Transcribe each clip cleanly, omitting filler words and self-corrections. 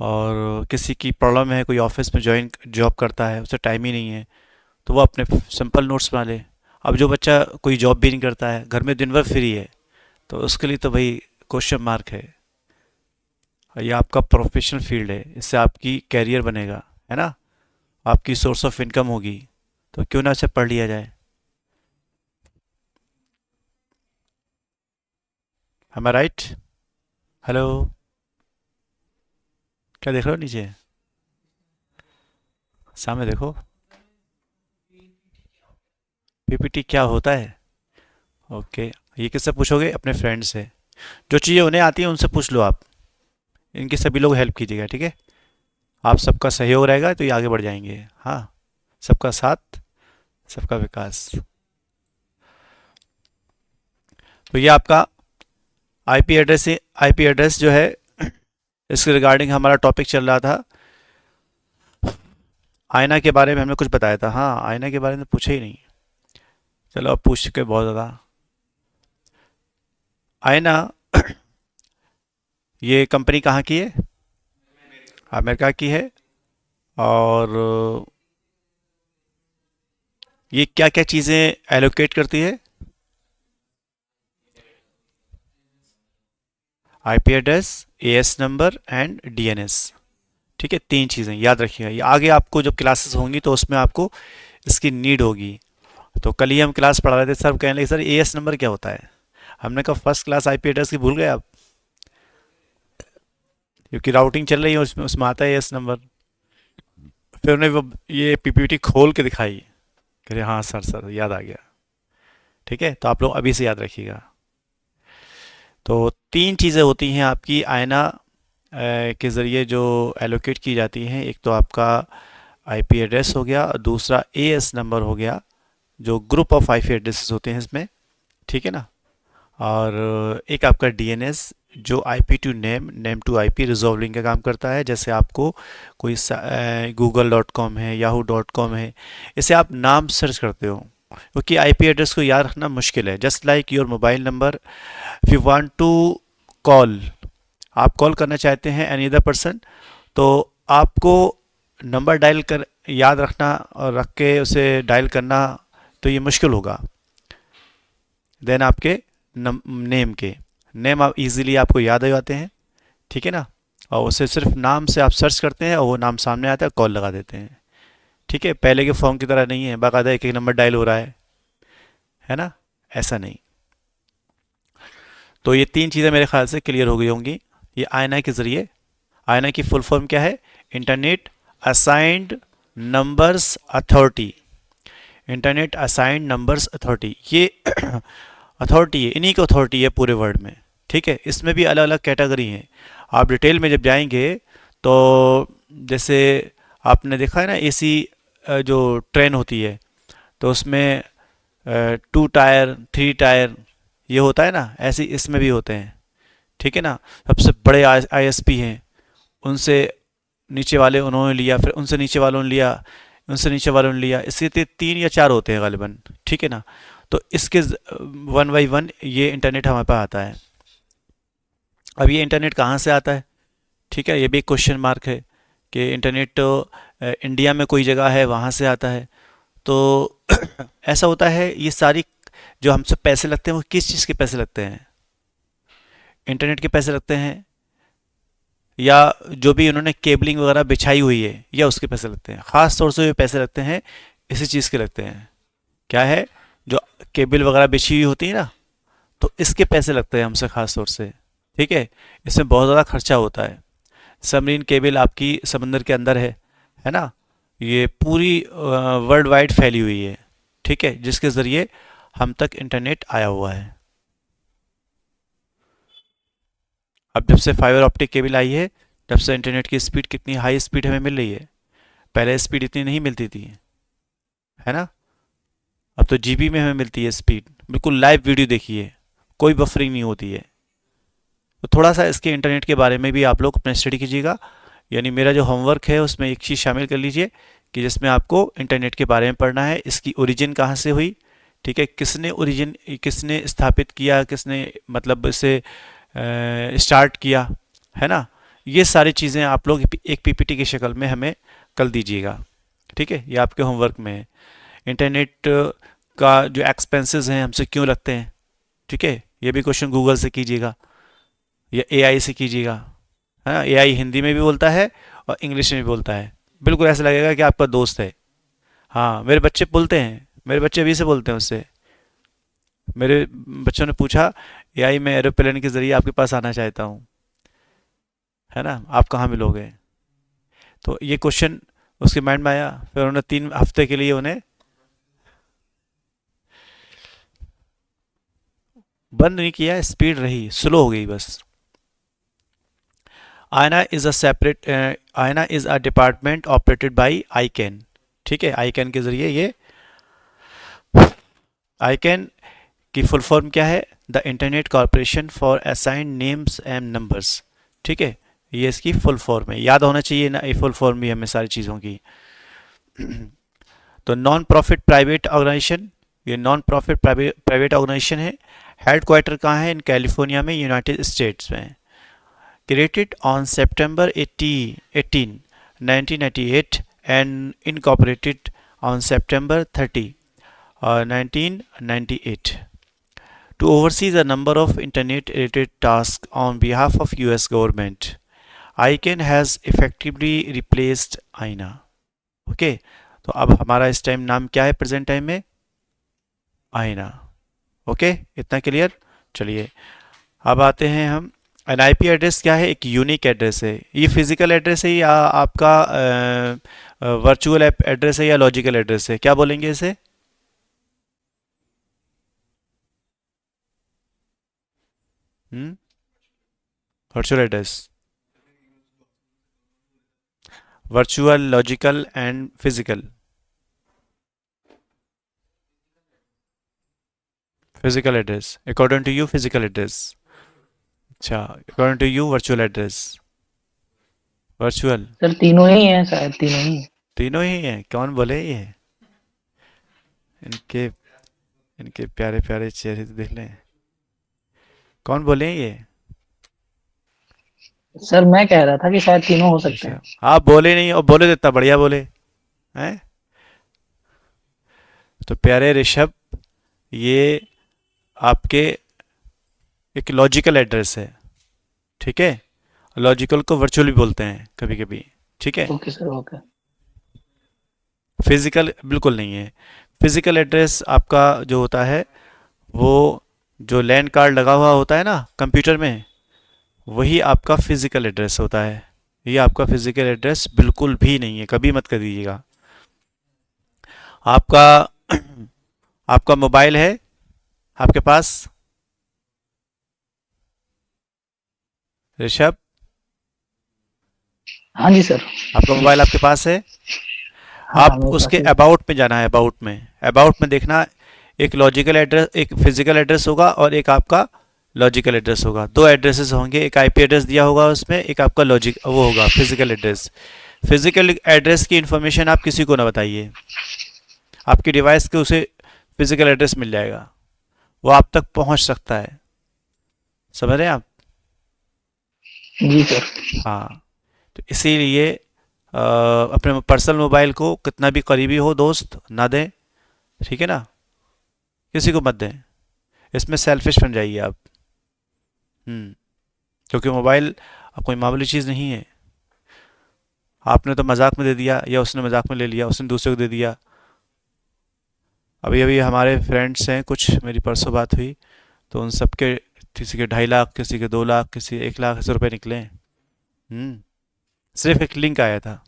और किसी की प्रॉब्लम है, कोई ऑफिस में ज्वाइन जॉब करता है, उसे टाइम ही नहीं है, तो वो अपने सिंपल नोट्स बना ले। अब जो बच्चा कोई जॉब भी नहीं करता है, घर में दिन भर फ्री है, तो उसके लिए तो भाई क्वेश्चन मार्क है। ये आपका प्रोफेशनल फील्ड है, इससे आपकी कैरियर बनेगा, है ना, आपकी सोर्स ऑफ इनकम होगी, तो क्यों ना इसे पढ़ लिया जाए। एम आई राइट? हेलो? क्या देख रहे हो नीचे? सामने देखो। पीपीटी क्या होता है? ओके। ये किससे पूछोगे? अपने फ्रेंड से। जो चीज़ें उन्हें आती हैं उनसे पूछ लो आप। इनके सभी लोग हेल्प कीजिएगा, ठीक है? आप सबका सहयोग रहेगा तो ये आगे बढ़ जाएंगे। हाँ, सबका साथ, सबका विकास। तो ये आपका आईपी एड्रेस, आईपी एड्रेस जो है, इसके रिगार्डिंग हमारा टॉपिक चल रहा था। आईना के बारे में हमने कुछ बताया था। हाँ, आईना के बारे में पूछे ही नहीं। चलो, अब पूछ चुके बहुत ज़्यादा। आईना ये कंपनी कहाँ की है? अमेरिका की है। और ये क्या क्या चीज़ें एलोकेट करती है? IP address, as number and DNS. ठीक है, तीन चीज़ें याद रखिएगा। ये आगे आपको जब क्लासेस होंगी तो उसमें आपको इसकी नीड होगी। तो कल ही हम क्लास पढ़ा रहे थे, सर कहने लगे सर एएस नंबर क्या होता है। हमने कहा फर्स्ट क्लास आईपी एड्रेस की भूल गए आप? क्योंकि राउटिंग चल रही है, उसमें उसमें आता है एएस नंबर। फिर उन्हें वो ये पीपीटी खोल के दिखाई। कह रहे हाँ सर, सर याद आ गया। ठीक है, तो आप लोग अभी से याद रखिएगा। तो तीन चीज़ें होती हैं आपकी आईना के ज़रिए जो एलोकेट की जाती हैं। एक तो आपका आईपी एड्रेस हो गया, और दूसरा एएस नंबर हो गया, जो ग्रुप ऑफ आईपी एड्रेसेस होते हैं इसमें। ठीक है ना। और एक आपका डीएनएस, जो IP to name, name to IP resolving का काम करता है। जैसे आपको कोई google.com है, yahoo.com है, इसे आप नाम सर्च करते हो, क्योंकि आईपी एड्रेस को याद रखना मुश्किल है। Just like your mobile number, if you want to call, आप कॉल करना चाहते हैं एनी अदर पर्सन, तो आपको नंबर डायल कर याद रखना और रख के उसे डायल करना, तो ये मुश्किल होगा। देन आपके नेम के नेम आप इजीली आपको याद हो जाते हैं। ठीक है ना। और उसे सिर्फ नाम से आप सर्च करते हैं और वो नाम सामने आता है, कॉल लगा देते हैं। ठीक है, पहले के फॉर्म की तरह नहीं है बाकायदा एक एक नंबर डायल हो रहा है ना, ऐसा नहीं। तो ये तीन चीज़ें मेरे ख्याल से क्लियर हो गई होंगी। ये आईएनआई के ज़रिए, आईएनआई की फुल फॉर्म क्या है? Internet assigned numbers authority. Internet assigned numbers authority, ये अथॉरिटी है, इन्हीं की अथॉरिटी है पूरे वर्ल्ड में। ठीक है, इसमें भी अलग अलग कैटेगरी हैं। आप डिटेल में जब जाएंगे तो जैसे आपने देखा है ना, एसी जो ट्रेन होती है, तो उसमें 2 टायर, 3 टायर ये होता है ना, ऐसे इसमें भी होते हैं। ठीक है ना। सबसे बड़े आईएसपी हैं, उनसे नीचे वाले उन्होंने लिया, फिर उनसे नीचे वालों ने लिया, उनसे नीचे वालों ने लिया, इसके 3 या 4 होते हैं गालिबन। ठीक है ना। तो इसके वन बाई वन ये इंटरनेट हमारे पास आता है। अब ये इंटरनेट कहाँ से आता है? ठीक है, ये भी एक क्वेश्चन मार्क है कि इंटरनेट तो इंडिया में कोई जगह है वहाँ से आता है। तो ऐसा होता है, ये सारी जो हमसे पैसे लगते हैं वो किस चीज़ के पैसे लगते हैं? इंटरनेट के पैसे लगते हैं, या जो भी उन्होंने केबलिंग वगैरह बिछाई हुई है, या उसके पैसे लगते हैं? ख़ास तौर से ये पैसे लगते हैं इसी चीज़ के लगते हैं। क्या है? जो केबल वगैरह बिछी हुई होती है ना, तो इसके पैसे लगते हैं हमसे ख़ास तौर से। ठीक है, इसमें बहुत ज़्यादा खर्चा होता है। सबमरीन केबल आपकी समंदर के अंदर है ना, ये पूरी वर्ल्ड वाइड फैली हुई है। ठीक है, जिसके ज़रिए हम तक इंटरनेट आया हुआ है। अब जब से फाइबर ऑप्टिक केबल आई है, तब से इंटरनेट की स्पीड, कितनी हाई स्पीड हमें मिल रही है। पहले स्पीड इतनी नहीं मिलती थी, है ना। अब तो जीबी में हमें मिलती है स्पीड, बिल्कुल लाइव वीडियो देखिए, कोई बफरिंग नहीं होती है। तो थोड़ा सा इसके इंटरनेट के बारे में भी आप लोग अपना स्टडी कीजिएगा। यानी मेरा जो होमवर्क है उसमें एक चीज़ शामिल कर लीजिए कि जिसमें आपको इंटरनेट के बारे में पढ़ना है, इसकी ओरिजिन कहाँ से हुई। ठीक है, किसने ओरिजिन, किसने स्थापित किया, किसने मतलब इसे स्टार्ट किया, है ना। ये सारी चीज़ें आप लोग एक पीपीटी की शक्ल में हमें कल दीजिएगा, ठीक है, ये आपके होमवर्क में है। इंटरनेट का जो एक्सपेंसेस हैं हमसे क्यों लगते हैं, ठीक है, ये भी क्वेश्चन गूगल से कीजिएगा या एआई से कीजिएगा, है ना। एआई हिंदी में भी बोलता है और इंग्लिश में भी बोलता है, बिल्कुल ऐसा लगेगा कि आपका दोस्त है। हाँ, मेरे बच्चे बोलते हैं, मेरे बच्चे अभी से बोलते हैं उससे। मेरे बच्चों ने पूछा, एआई मैं एरोप्लेन के ज़रिए आपके पास आना चाहता हूँ, है ना, आप कहाँ मिलोगे। तो ये क्वेश्चन उसके माइंड में आया, फिर उन्होंने 3 हफ्ते के लिए उन्हें बंद नहीं किया, स्पीड रही, स्लो हो गई बस। IANA is a separate, IANA is a department operated by ICANN, ठीक है, आईकैन के जरिए ये, आईकैन की फुल फॉर्म क्या है, the internet corporation for assigned names and numbers, ठीक है, ये इसकी फुल फॉर्म है, याद होना चाहिए ना, ये फुल फॉर्म भी हमें सारी चीज़ों की। तो नॉन प्रॉफिट प्राइवेट ऑर्गेनाइजेशन, ये नॉन प्रॉफिट प्राइवेट ऑर्गेनाइजेशन है। हेड क्वार्टर कहाँ है, इन कैलिफोर्निया में, यूनाइटेड स्टेट्स में। Created on September 18 1998 and incorporated on September 30 1998 to oversee the number of internet related tasks on behalf of US government. ICANN has effectively replaced आईना। Okay, तो अब हमारा इस time नाम क्या है प्रेजेंट टाइम में, आईना। ओके, इतना क्लियर। चलिए अब आते हैं हम, एन आईपी एड्रेस क्या है, एक यूनिक एड्रेस है, ये फिजिकल एड्रेस है या आपका वर्चुअल एड्रेस है या लॉजिकल एड्रेस है, क्या बोलेंगे इसे। Virtual address, virtual, logical and physical. Physical address according to you, physical address, अच्छा, according to you virtual address, virtual. Sir तीनों ही हैं, शायद तीनों ही। तीनों ही हैं, कौन बोले ये, इनके इनके प्यारे प्यारे चेहरे तो देख लें, कौन बोले ये। सर मैं कह रहा था कि शायद तीनों हो सकते अच्छा, हैं। आप बोले नहीं और बोले तो इतना बढ़िया बोले हैं। तो प्यारे ऋषभ, ये आपके एक लॉजिकल एड्रेस है, ठीक है, लॉजिकल को वर्चुअल भी बोलते हैं कभी कभी, ठीक है। Okay sir, okay. फिजिकल बिल्कुल नहीं है। फिजिकल एड्रेस आपका जो होता है वो, जो लैंड कार्ड लगा हुआ होता है ना कंप्यूटर में, वही आपका फिजिकल एड्रेस होता है। ये आपका फिजिकल एड्रेस बिल्कुल भी नहीं है, कभी मत कर दीजिएगा। आपका आपका मोबाइल है आपके पास, ऋषभ, हाँ जी सर। आपका मोबाइल आपके पास है। हाँ हाँ, आप मेरे उसके पास है। अबाउट में जाना है, अबाउट में देखना, एक लॉजिकल एड्रेस, एक फिजिकल एड्रेस होगा और एक आपका लॉजिकल एड्रेस होगा, दो एड्रेसेस होंगे, एक आईपी एड्रेस दिया होगा उसमें, एक आपका लॉजिक वो होगा फिजिकल एड्रेस। फिजिकल एड्रेस की इंफॉर्मेशन आप किसी को ना बताइए, आपकी डिवाइस के उसे फिजिकल एड्रेस मिल जाएगा, वो आप तक पहुंच सकता है, समझ रहे हैं आप। जी सर। हाँ, तो इसीलिए अपने पर्सनल मोबाइल को कितना भी करीबी हो दोस्त ना दें, ठीक है ना, किसी को मत दें, इसमें सेल्फिश बन जाइए आप। क्योंकि मोबाइल अब कोई मामूली चीज़ नहीं है, आपने तो मजाक में दे दिया या उसने मजाक में ले लिया, उसने दूसरे को दे दिया। अभी अभी हमारे फ्रेंड्स हैं कुछ, मेरी परसों बात हुई, तो उन सब के, किसी के 2.5 लाख, किसी के 2 लाख, किसी 1 लाख ऐसे रुपए निकले। सिर्फ एक लिंक आया था,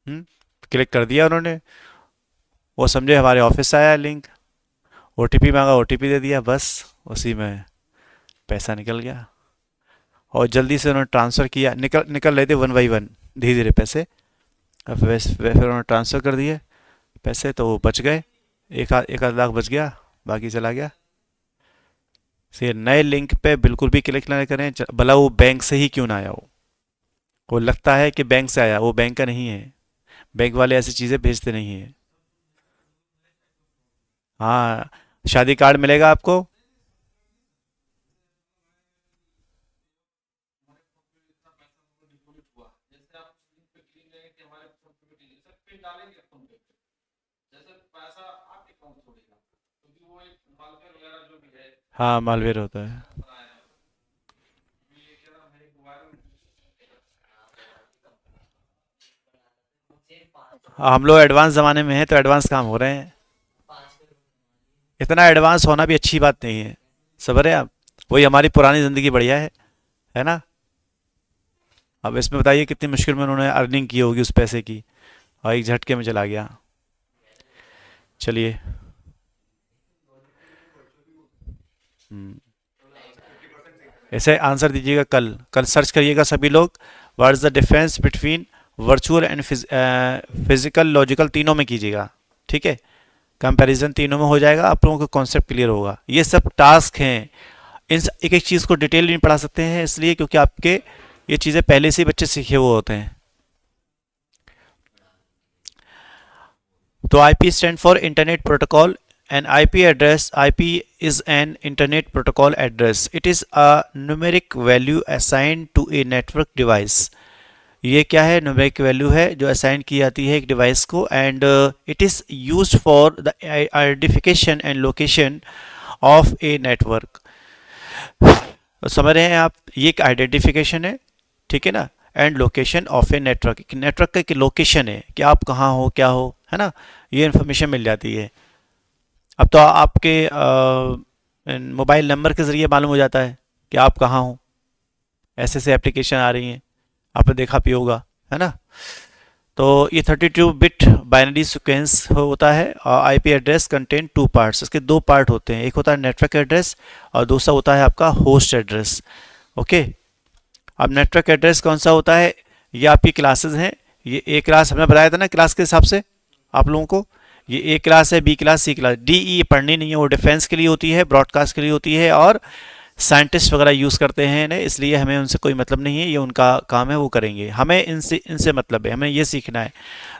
क्लिक कर दिया उन्होंने, वो समझे हमारे ऑफिस से आया लिंक, ओटीपी मांगा, ओटीपी दे दिया, बस उसी में पैसा निकल गया। और जल्दी से उन्होंने ट्रांसफ़र किया, निकल निकल रहे थे वन बाई वन, धीरे धीरे पैसे, अब फिर उन्होंने ट्रांसफ़र कर दिए पैसे, तो वो बच गए, एक आध लाख बच गया, बाकी चला गया। से नए लिंक पे बिल्कुल भी क्लिक ना करें, भला वो बैंक से ही क्यों ना आया हो, वो लगता है कि बैंक से आया, वो बैंक का नहीं है, बैंक वाले ऐसी चीज़ें भेजते नहीं हैं। हाँ, शादी कार्ड मिलेगा आपको, हाँ मालवेयर होता है। हम लोग एडवांस ज़माने में हैं तो एडवांस काम हो रहे हैं। इतना एडवांस होना भी अच्छी बात नहीं है। सबर है आप। वही हमारी पुरानी ज़िंदगी बढ़िया है ना। अब इसमें बताइए कितनी मुश्किल में उन्होंने अर्निंग की होगी उस पैसे की, और एक झटके में चला गया। चलिए। हम्म, ऐसे आंसर दीजिएगा। कल कल सर्च करिएगा सभी लोग, what is the difference between virtual and physical logical, तीनों में कीजिएगा। ठीक है, कंपैरिजन तीनों में हो जाएगा, आप लोगों को कॉन्सेप्ट क्लियर होगा। ये सब टास्क हैं, इन एक एक चीज़ को डिटेल नहीं पढ़ा सकते हैं इसलिए क्योंकि आपके ये चीज़ें पहले से ही बच्चे सीखे हुए होते हैं। तो IP stand for internet protocol, an IP address. IP is an internet protocol address. It is a numeric value assigned to a network device. ये क्या है? न्यूमेरिक वैल्यू है जो असाइन की जाती है एक डिवाइस को, and it is used for the identification and location of a network. समझ रहे हैं आप? ये एक आइडेंटिफिकेशन है, ठीक है ना, and location of a network. Network का एक लोकेशन है कि आप कहाँ हो, क्या हो, है ना, ये इन्फॉर्मेशन मिल जाती है। अब तो आपके मोबाइल नंबर के ज़रिए मालूम हो जाता है कि आप कहाँ हो। ऐसे ऐसे एप्लीकेशन आ रही हैं, आपने देखा भी होगा, है ना। तो ये 32 बिट बाइनरी सीक्वेंस होता है, और IP address contain two parts. इसके दो पार्ट होते हैं, एक होता है नेटवर्क एड्रेस और दूसरा होता है आपका होस्ट एड्रेस। ओके, अब नेटवर्क एड्रेस कौन सा होता है? ये आपकी क्लासेस हैं। ये ए क्लास हमने बताया था ना, क्लास के हिसाब से आप लोगों को। ये ए क्लास है, बी क्लास, सी क्लास। डी ई पढ़नी नहीं है, वो डिफेंस के लिए होती है, ब्रॉडकास्ट के लिए होती है, और साइंटिस्ट वगैरह यूज़ करते हैं इन्हें, इसलिए हमें उनसे कोई मतलब नहीं है, ये उनका काम है, वो करेंगे। हमें इनसे मतलब है, हमें ये सीखना है।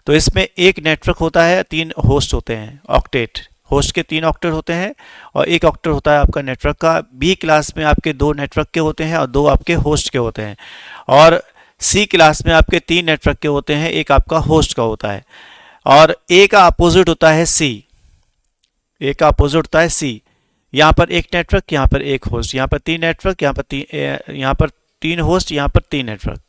तो इसमें एक नेटवर्क होता है, तीन होस्ट होते हैं, ऑक्टेट। होस्ट के तीन ऑक्टेट होते हैं और एक ऑक्टेट होता है आपका नेटवर्क का। बी क्लास में आपके दो नेटवर्क के होते हैं और दो आपके होस्ट के होते हैं। और सी क्लास में आपके तीन नेटवर्क के होते हैं, एक आपका होस्ट का होता है। और ए का अपोजिट होता है सी। ए का अपोजिट होता है सी। यहाँ पर एक नेटवर्क, यहाँ पर एक होस्ट, यहाँ पर तीन नेटवर्क, यहाँ पर तीन होस्ट, यहाँ पर तीन नेटवर्क।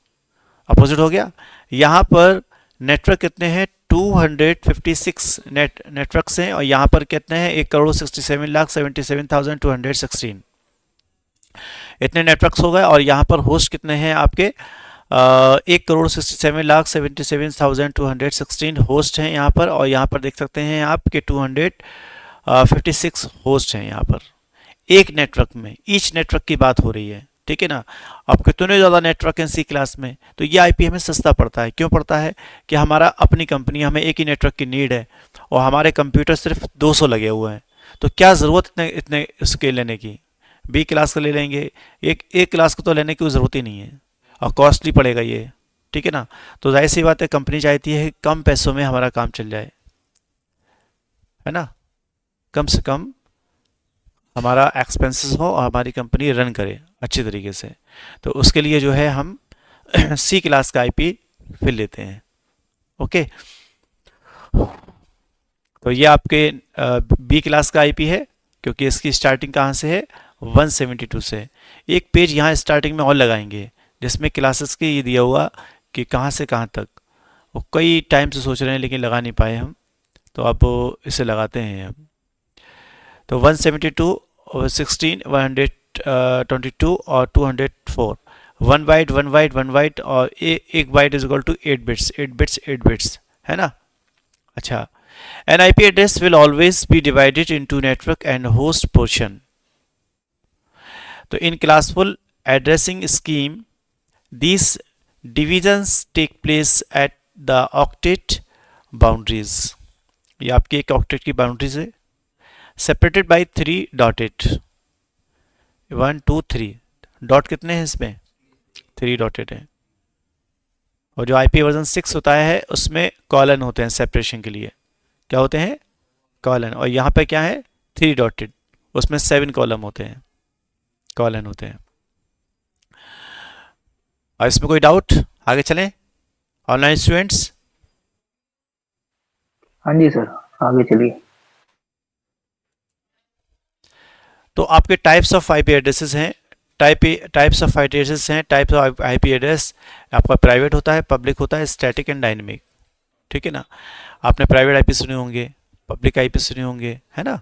अपोजिट हो गया। यहाँ पर नेटवर्क कितने हैं? 256 नेटवर्क्स हैं, और यहाँ पर कितने हैं? 1,67,77,216 इतने नेटवर्क्स हो गए। और यहाँ पर होस्ट कितने हैं आपके? 1,67,77,216 होस्ट हैं यहाँ पर, और यहाँ पर देख सकते हैं आप कि 256 होस्ट हैं यहाँ पर एक नेटवर्क में। ईच नेटवर्क की बात हो रही है, ठीक है ना। अब कितने ज़्यादा नेटवर्क हैं सी क्लास में, तो ये आईपी हमें सस्ता पड़ता है। क्यों पड़ता है? कि हमारा अपनी कंपनी, हमें एक ही नेटवर्क की नीड है, और हमारे कंप्यूटर सिर्फ 200 लगे हुए हैं, तो क्या ज़रूरत इतने इसके लेने की? बी क्लास का ले लेंगे, एक क्लास को तो लेने की ज़रूरत ही नहीं है, और कॉस्टली पड़ेगा ये, ठीक है ना। तो जाहिर सी बात है, कंपनी चाहती है कि कम पैसों में हमारा काम चल जाए, है ना, कम से कम हमारा एक्सपेंसेस हो और हमारी कंपनी रन करे अच्छी तरीके से। तो उसके लिए जो है हम सी क्लास का आईपी फिर लेते हैं। ओके, तो ये आपके बी क्लास का आईपी है, क्योंकि इसकी स्टार्टिंग कहाँ से है? 172 से। एक पेज यहाँ स्टार्टिंग में और लगाएंगे जिसमें क्लासेस के ये दिया हुआ कि कहाँ से कहाँ तक। वो कई टाइम से सोच रहे हैं लेकिन लगा नहीं पाए हम, तो अब इसे लगाते हैं अब। तो 172 और 16, 122 और 204। वन बाइट और एक byte is equal to 8 bits, 8 bits, है ना। अच्छा, an IP address will always be divided into network and host portion. तो in classful addressing scheme these divisions take place at the octet boundaries। ये आपकी एक octet की boundaries है, separated by 3 dotted. 1 2 3 dot कितने हैं इसमें? 3 डॉटेड है। और जो आईपी वर्जन 6 होता है उसमें कॉलन होते हैं सेपरेशन के लिए। क्या होते हैं? कॉलन। और यहाँ पे क्या है? 3 डॉटेड, उसमें 7 कॉलम होते हैं, कॉलन होते हैं। और इसमें कोई डाउट? आगे चलें ऑनलाइन स्टूडेंट्स। हाँ जी सर, आगे चलिए। तो आपके टाइप्स ऑफ आईपी एड्रेसेस हैं, टाइप्स ऑफ आईपी एड्रेसेस हैं। टाइप्स ऑफ आईपी एड्रेस आपका प्राइवेट होता है, पब्लिक होता है, स्टैटिक एंड डायनेमिक। ठीक है ना, आपने प्राइवेट आईपी सुने होंगे, पब्लिक आईपी सुने होंगे, है ना,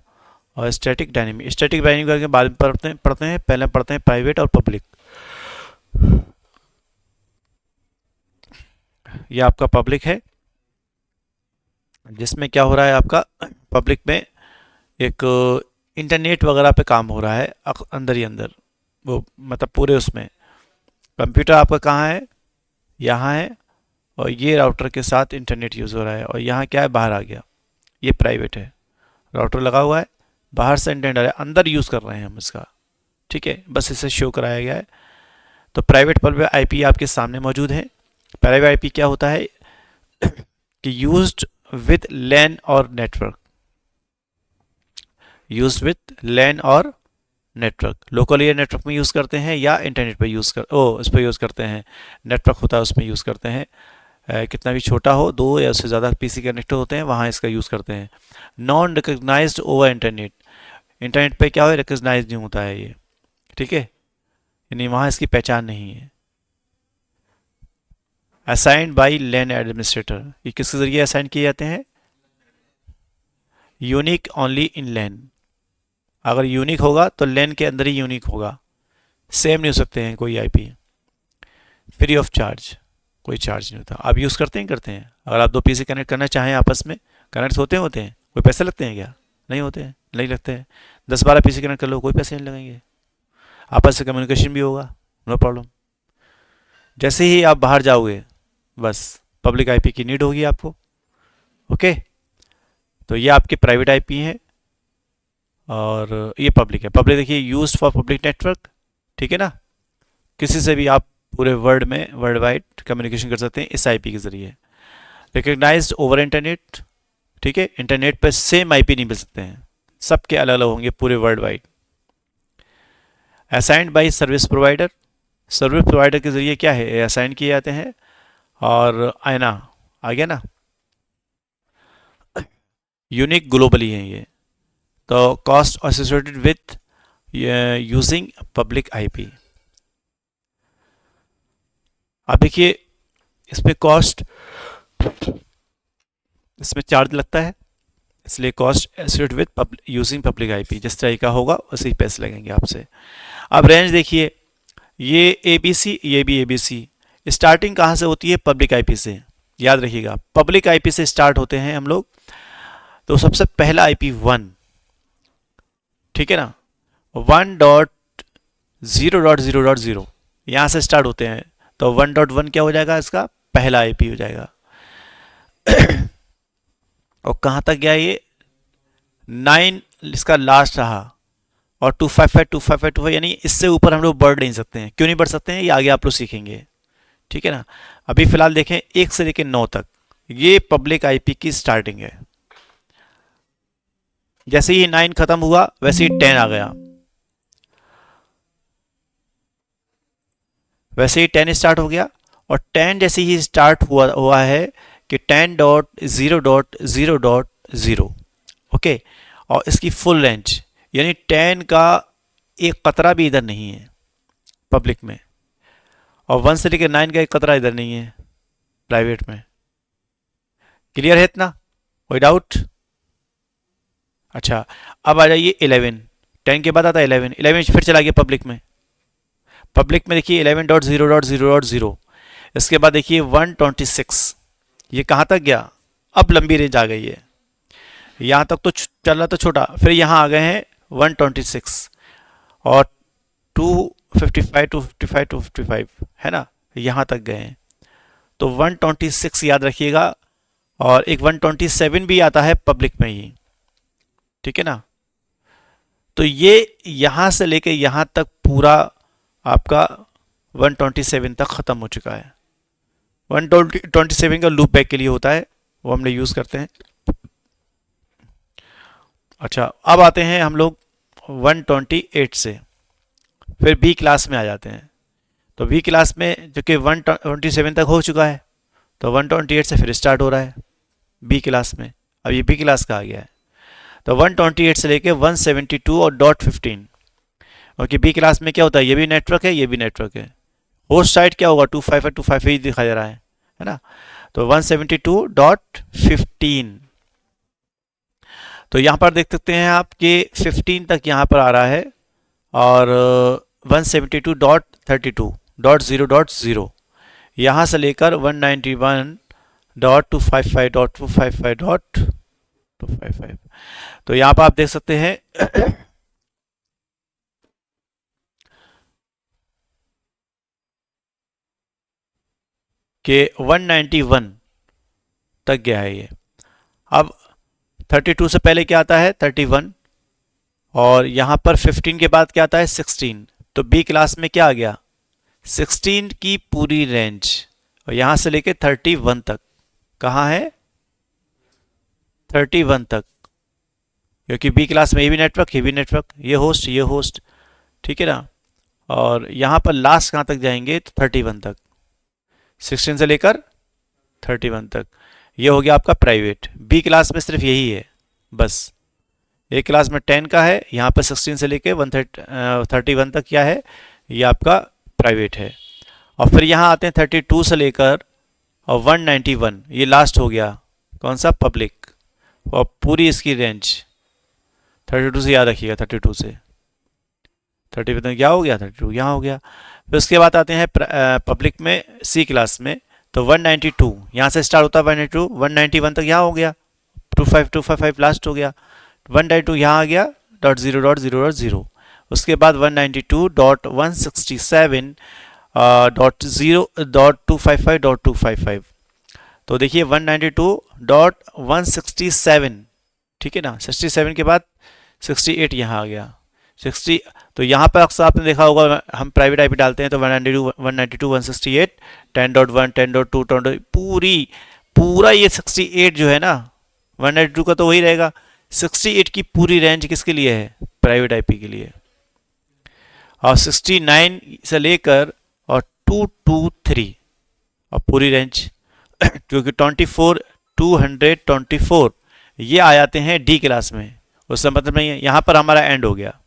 और स्टैटिक डायनेमिक। स्टैटिक डायनेमिक के बाद में पढ़ते हैं पहले पढ़ते हैं प्राइवेट और पब्लिक। ये आपका पब्लिक है, जिसमें क्या हो रहा है आपका पब्लिक में एक इंटरनेट वगैरह पे काम हो रहा है अंदर ही अंदर, वो मतलब पूरे उसमें कंप्यूटर आपका कहाँ है, यहाँ है, और ये राउटर के साथ इंटरनेट यूज़ हो रहा है, और यहाँ क्या है, बाहर आ गया, ये प्राइवेट है। राउटर लगा हुआ है, बाहर से इंटरनेट आ रहा है, अंदर यूज़ कर रहे हैं हम इसका। ठीक है, बस इसे शो कराया गया है। तो प्राइवेट पब्लिक आईपी आपके सामने मौजूद है। प्राइवेट आईपी क्या होता है कि यूज्ड विद लैन और नेटवर्क, यूज्ड विद लैन और नेटवर्क, लोकल एरिया नेटवर्क में यूज़ करते हैं या इंटरनेट पे यूज़ कर इस पर यूज़ करते हैं, नेटवर्क होता है उसमें यूज़ करते हैं। कितना भी छोटा हो, 2 या उससे ज़्यादा पीसी कनेक्ट होते हैं, वहाँ इसका यूज़ करते हैं। Non recognized over internet, internet पे क्या हो, रिकग्नाइज नहीं होता है ये। ठीक है, यानी वहाँ इसकी पहचान नहीं है। असाइंड बाई लैन एडमिनिस्ट्रेटर, ये किसके ज़रिए असाइन किए जाते हैं, यूनिक ओनली इन लैन। अगर यूनिक होगा तो लैन के अंदर ही यूनिक होगा, सेम नहीं हो सकते हैं कोई आईपी। फ्री ऑफ चार्ज, कोई चार्ज नहीं होता। आप यूज़ करते हैं, करते हैं, अगर आप 2 पीसी कनेक्ट करना चाहें आपस में, कनेक्ट होते हैं, कोई पैसे लगते हैं क्या, नहीं होते हैं, नहीं लगते हैं। 10-12 पीसी कनेक्ट कर लो, कोई पैसे नहीं लगेंगे, आपस में कम्युनिकेशन भी होगा, नो प्रॉब्लम। जैसे ही आप बाहर जाओगे, बस पब्लिक आईपी की नीड होगी आपको। ओके, तो ये आपके प्राइवेट आईपी हैं और ये पब्लिक है। पब्लिक देखिए यूज्ड फॉर पब्लिक नेटवर्क, ठीक है ना, किसी से भी आप पूरे वर्ल्ड में वर्ल्ड वाइड कम्युनिकेशन कर सकते हैं इस आईपी के ज़रिए। रिकग्नाइज्ड ओवर इंटरनेट, ठीक है, इंटरनेट पर सेम आईपी नहीं मिल सकते हैं, सबके अलग अलग होंगे पूरे world wide. Assigned by service provider, service provider के ज़रिए क्या है, असाइन किए जाते हैं। और आईना आ गया ना, यूनिक ग्लोबली है ये। तो cost associated with using public IP. अब देखिए इस पे कॉस्ट, इसमें चार्ज लगता है, इसलिए cost associated with using public IP, जिस तरह का होगा उसी पैसे लगेंगे आपसे। अब रेंज देखिए, ये एबीसी, ये भी एबीसी। स्टार्टिंग कहाँ से होती है, पब्लिक आईपी से, याद रखिएगा पब्लिक आईपी से स्टार्ट होते हैं हम लोग। तो सबसे पहला आईपी 1, ठीक है ना, 1.0.0.0 यहाँ से स्टार्ट होते हैं। तो 1.1 क्या हो जाएगा, इसका पहला आईपी हो जाएगा। और कहाँ तक गया ये, 9 इसका लास्ट रहा, और 255 यानी इससे ऊपर हम लोग बढ़ नहीं सकते हैं। क्यों नहीं बढ़ सकते हैं, ये आगे आप लोग सीखेंगे। ठीक है ना, अभी फिलहाल देखें 1 से लेकर 9 तक, ये पब्लिक आईपी की स्टार्टिंग है। जैसे ही 9 खत्म हुआ वैसे ही 10 आ गया, वैसे ही 10 स्टार्ट हो गया। और 10 जैसे ही स्टार्ट हुआ है कि 10.0.0.0, ओके, और इसकी फुल रेंज यानी 10 का एक कतरा भी इधर नहीं है पब्लिक में, और 1 से लेकर 9 का एक कतरा इधर नहीं है प्राइवेट में। क्लियर है इतना, कोई डाउट। अच्छा, अब आ जाइए 11, 10 के बाद आता है 11, 11 फिर चला गया पब्लिक में। पब्लिक में देखिए 11.0.0.0, इसके बाद देखिए 126, ये कहाँ तक गया, अब लंबी रेंज आ गई है। यहाँ तक तो चल रहा था छोटा, फिर यहाँ आ गए हैं 126, और 255 255 255, है ना, यहाँ तक गए हैं। तो 126 याद रखिएगा, और एक 127 भी आता है पब्लिक में ही, ठीक है ना। तो ये यहाँ से लेके यहाँ तक पूरा आपका 127 तक ख़त्म हो चुका है। 127 का लूप बैक के लिए होता है, वो हम लोग यूज़ करते हैं। अच्छा, अब आते हैं हम लोग 128 से, फिर बी क्लास में आ जाते हैं। तो बी क्लास में जो कि 127 तक हो चुका है, तो 128 से फिर स्टार्ट हो रहा है बी क्लास में। अब ये बी क्लास का आ गया है, तो 128 से लेके 172 और डॉट 15। ओके, बी क्लास में क्या होता है, ये भी नेटवर्क है, ये भी नेटवर्क है। होस्ट साइड क्या होगा, 255 ही दिखाई दे रहा है ना। तो 172.15, तो यहाँ पर देख सकते हैं आप कि 15 तक यहाँ पर आ रहा है, और 172.32.0.0 यहाँ से लेकर 191.255.255.255। तो यहाँ पर आप देख सकते हैं कि 191 तक गया है ये। अब 32 से पहले क्या आता है, 31, और यहाँ पर 15 के बाद क्या आता है, 16। तो बी क्लास में क्या आ गया, 16 की पूरी रेंज, और यहाँ से लेके 31 तक। कहाँ है, 31 तक, क्योंकि बी क्लास में ये भी नेटवर्क, ये भी नेटवर्क, ये होस्ट, ठीक है ना। और यहाँ पर लास्ट कहाँ तक जाएंगे, तो 31 तक, 16 से लेकर 31 तक। ये हो गया आपका प्राइवेट। बी क्लास में सिर्फ यही है बस। ए क्लास में 10 का है, यहाँ पर 16 से लेके 131 तक क्या है, ये आपका प्राइवेट है। और फिर यहाँ आते हैं 32 से लेकर और 191, ये लास्ट हो गया, कौन सा, पब्लिक। और पूरी इसकी रेंज 32 से याद रखिएगा, 32 से 30 तक क्या हो गया, 32 यहाँ हो गया। फिर उसके बाद आते हैं पब्लिक में, सी क्लास में, तो 192 यहाँ से स्टार्ट होता है, 192, 191 तक यहाँ हो गया, 25255 लास्ट हो गया, 192 यहाँ आ गया, .0.0.0। उसके बाद 192.167.0.255.255। तो देखिए 192.167, ठीक है ना। 67 के बाद 68 यहाँ आ गया, 60। तो यहाँ पर अक्सर आपने देखा होगा, हम प्राइवेट आईपी डालते हैं तो 192.168, 10.1, 10.2, 10. पूरा ये 68 जो है ना, 192 का तो वही रहेगा, 68 की पूरी रेंज किसके लिए है, प्राइवेट आईपी के लिए। और 69 से लेकर और 223 और पूरी रेंज क्योंकि 24 224 ये आ जाते हैं डी क्लास में। उसका मतलब नहीं है, यहाँ पर हमारा एंड हो गया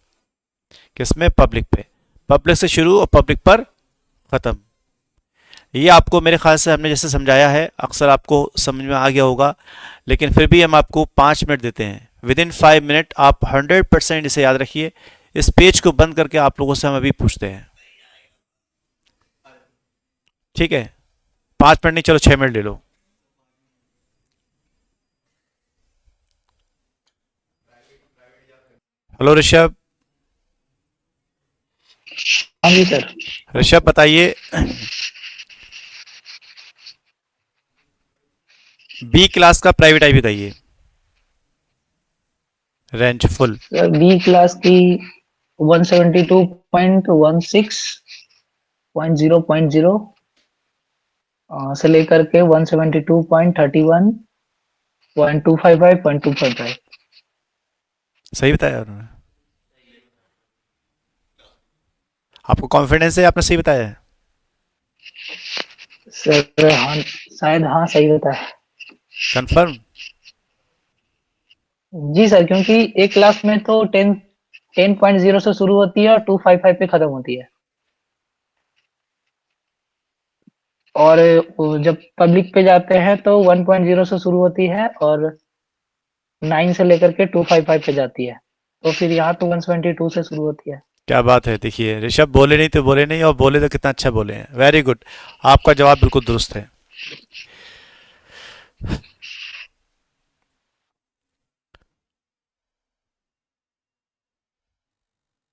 किसमें, पब्लिक पे। पब्लिक से शुरू और पब्लिक पर ख़त्म। ये आपको मेरे ख्याल से हमने जैसे समझाया है, अक्सर आपको समझ में आ गया होगा, लेकिन फिर भी हम आपको 5 मिनट देते हैं। विदिन 5 मिनट आप 100% इसे याद रखिए। इस पेज को बंद करके आप लोगों से हम अभी पूछते हैं, ठीक है। 5 मिनट नहीं, चलो 6 मिनट ले लो। हेलो ऋषभ। हाँ जी सर। ऋषभ बताइए, बी क्लास का प्राइवेट आईपी बताइए, range full. Sir B class की 172.16.0.0 से लेकर के 172.31.255.255। सही बताया उन्होंने, आपको कॉन्फिडेंस है, आपने सही बताया है। सर हाँ, शायद हाँ सही बताया। कंफर्म। जी सर, क्योंकि एक क्लास में तो 10.0 से शुरू होती है और 255 पे खत्म होती है, और जब पब्लिक पे जाते हैं तो 1.0 से शुरू होती है और 9 से लेकर के 255 पे जाती है। तो फिर यहाँ तो 172 से शुरू होती है। क्या बात है, देखिए ऋषभ बोले नहीं तो बोले नहीं, और बोले तो कितना अच्छा बोले हैं, वेरी गुड। आपका जवाब बिल्कुल दुरुस्त है।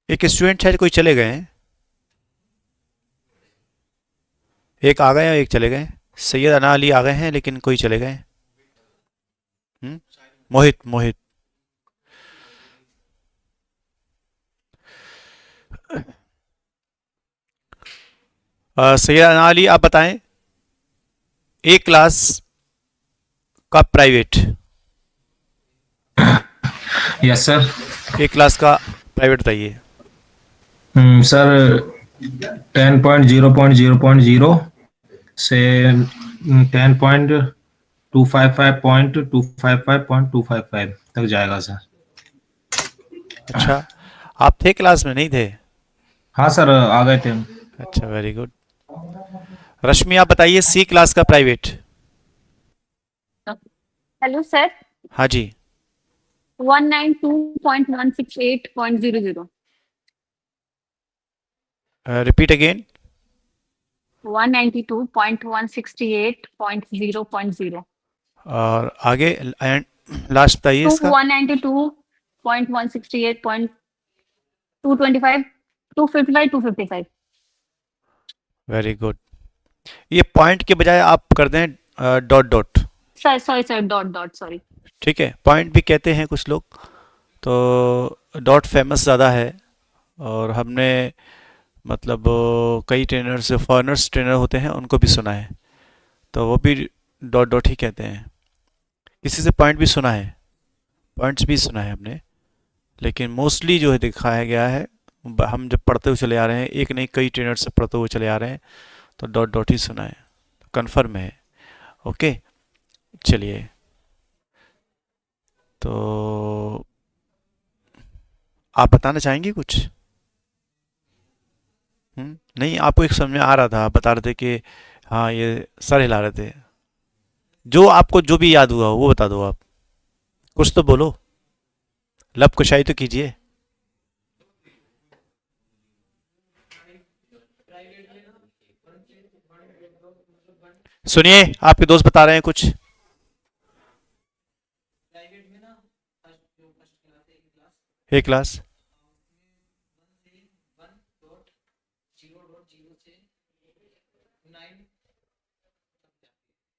एक स्टूडेंट शायद कोई चले गए हैं, एक आ गए हैं, एक चले गए। सैयद अना अली आ गए हैं, लेकिन कोई चले गए। मोहित। सैयद अना अली, आप बताएं, ए क्लास का प्राइवेट, यस सर। ए क्लास का प्राइवेट बताइए। सर 10.0.0.0 से 10.255.255.255 तक जाएगा सर। अच्छा, आप थे क्लास में नहीं थे? हाँ सर, आ गए थे हम। अच्छा, वेरी गुड। रश्मि आप बताइए सी क्लास का प्राइवेट। Hello sir. हाँ जी। 192.168.00। Repeat again. 192.168.0.0। और आगे एंड लास्ट बताइए टू इसका। 192.168.225, 255, 255। Very good. ये पॉइंट के बजाय आप कर दें dot dot. Sir sorry sir, dot dot, sorry. ठीक है, पॉइंट भी कहते हैं कुछ लोग, तो डॉट फेमस ज़्यादा है। और हमने मतलब कई ट्रेनर्स फॉरेनर्स ट्रेनर होते हैं उनको भी सुना है, तो वो भी डॉट डॉट ही कहते हैं। किसी से पॉइंट भी सुना है, पॉइंट्स भी सुना है हमने, लेकिन मोस्टली जो है दिखाया गया है, हम जब पढ़ते हुए चले आ रहे हैं, एक नहीं कई ट्रेनर से पढ़ते हुए चले आ रहे हैं, तो डॉट डॉट ही सुना है, कंफर्म है। ओके, चलिए। तो आप बताना चाहेंगे कुछ? नहीं, आपको एक समझ में आ रहा था, आप बता रहे थे कि हाँ ये सर हिला रहे थे। जो आपको जो भी याद हुआ हो वो बता दो आप, कुछ तो बोलो, लब कुशाई तो कीजिए। सुनिए, आपके दोस्त बता रहे हैं कुछ। ए क्लास।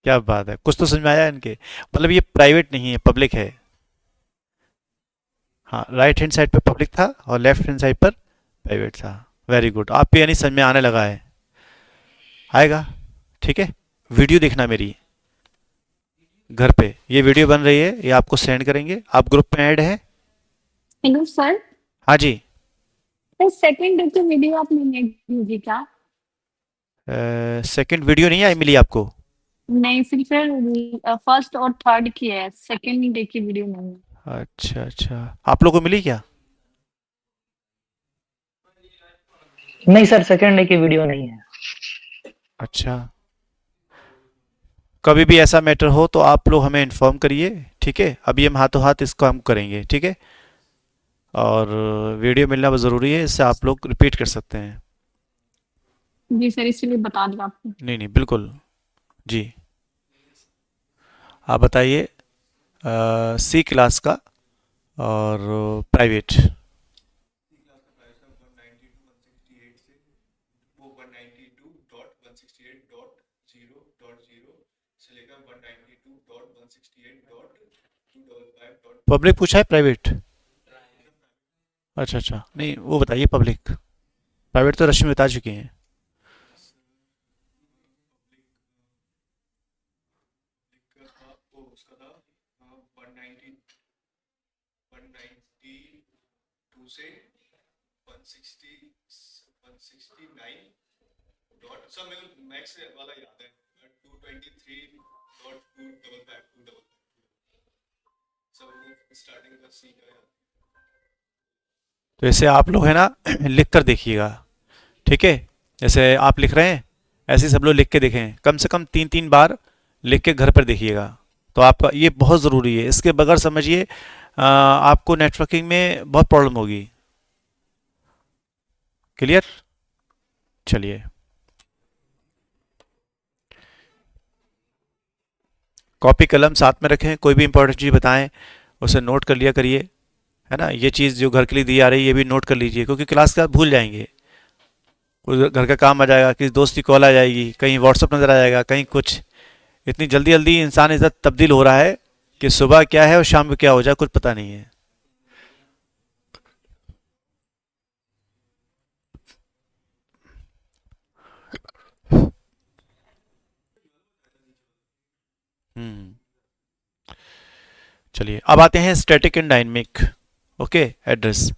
क्या बात है, कुछ तो समझ में आया इनके। मतलब ये प्राइवेट नहीं है, पब्लिक है। हाँ, राइट हैंड साइड पर पब्लिक था और लेफ्ट हैंड साइड पर प्राइवेट था। वेरी गुड, आप पे यानी समझ में आने लगा है, आएगा। ठीक है, वीडियो देखना मेरी घर पे, ये वीडियो बन रही है, ये आपको सेंड करेंगे, आप ग्रुप में ऐड है। Hello sir. हाँ जी। सर सेकंड डे की वीडियो आपने नहीं भेजी क्या? सेकंड वीडियो नहीं आई मिली आपको? नहीं, सिर्फ फर्स्ट और थर्ड की है, सेकंड डे की वीडियो नहीं है। अच्छा अच्छा, आप लोगों को मिली क्या? नहीं सर, सेकंड डे की वीडियो नहीं है। अच्छा, कभी भी ऐसा मैटर हो तो आप लोग हमें इन्फॉर्म करिए। ठीक है, अभी हम हाथों हाथ इसको हम करेंगे, ठीक है। और वीडियो मिलना बहुत ज़रूरी है, इससे आप लोग रिपीट कर सकते हैं। जी सर, इसलिए बता दिया आपको। नहीं नहीं, बिल्कुल जी। आप बताइए सी क्लास का और प्राइवेट। पब्लिक पूछा है प्राइवेट? अच्छा अच्छा, नहीं वो बताइए पब्लिक। प्राइवेट तो रश्मि बता चुकी हैं। तो ऐसे आप लोग है ना लिख कर देखिएगा, ठीक है। जैसे आप लिख रहे हैं, ऐसे ही सब लोग लिख के देखें, कम से कम 3-3 बार लिख के घर पर देखिएगा। तो आपका ये बहुत ज़रूरी है, इसके बगैर समझिए आपको नेटवर्किंग में बहुत प्रॉब्लम होगी। क्लियर? चलिए, कॉपी कलम साथ में रखें, कोई भी इंपॉर्टेंट चीज़ बताएं उसे नोट कर लिया करिए, है ना। ये चीज़ जो घर के लिए दी आ रही है ये भी नोट कर लीजिए, क्योंकि क्लास के बाद भूल जाएंगे। कोई घर का काम आ जाएगा, किसी दोस्त की कॉल आ जाएगी, कहीं व्हाट्सअप नज़र आ जाएगा, कहीं कुछ। इतनी जल्दी जल्दी इंसान इधर तब्दील हो रहा है कि सुबह क्या है और शाम को क्या हो जाए कुछ पता नहीं है। हम्म। चलिए, अब आते हैं static and dynamic. Okay, address.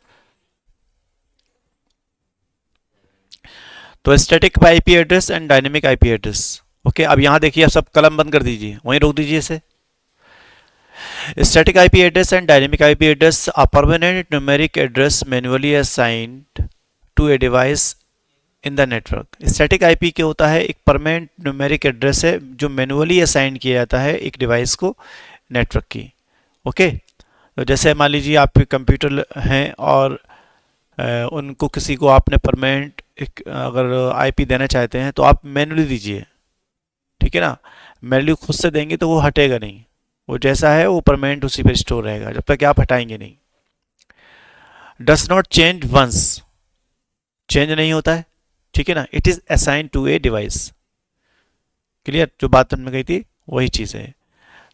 तो static IP address and dynamic IP address. Okay, अब यहाँ देखिए, आप सब कलम बंद कर दीजिए, वहीं रोक दीजिए इसे। Static IP address and dynamic IP address are permanent numeric address manually assigned to a device in the network. Static IP क्या होता है? एक परमानेंट न्यूमेरिक एड्रेस है जो मैन्युअली असाइन किया जाता है एक डिवाइस को नेटवर्क की। ओके, तो जैसे मान लीजिए आपके कंप्यूटर हैं और उनको किसी को आपने परमानेंट एक अगर आईपी देना चाहते हैं तो आप मैन्युअली दीजिए, ठीक है ना। मैन्युअली खुद से देंगे तो वो हटेगा नहीं, वो जैसा है वो परमानेंट उसी पर स्टोर रहेगा जब तक आप हटाएंगे नहीं। Does not change once, change नहीं होता है, ठीक है ना। It is assign to a device. Clear, जो बात हमने कही थी वही चीज़ है।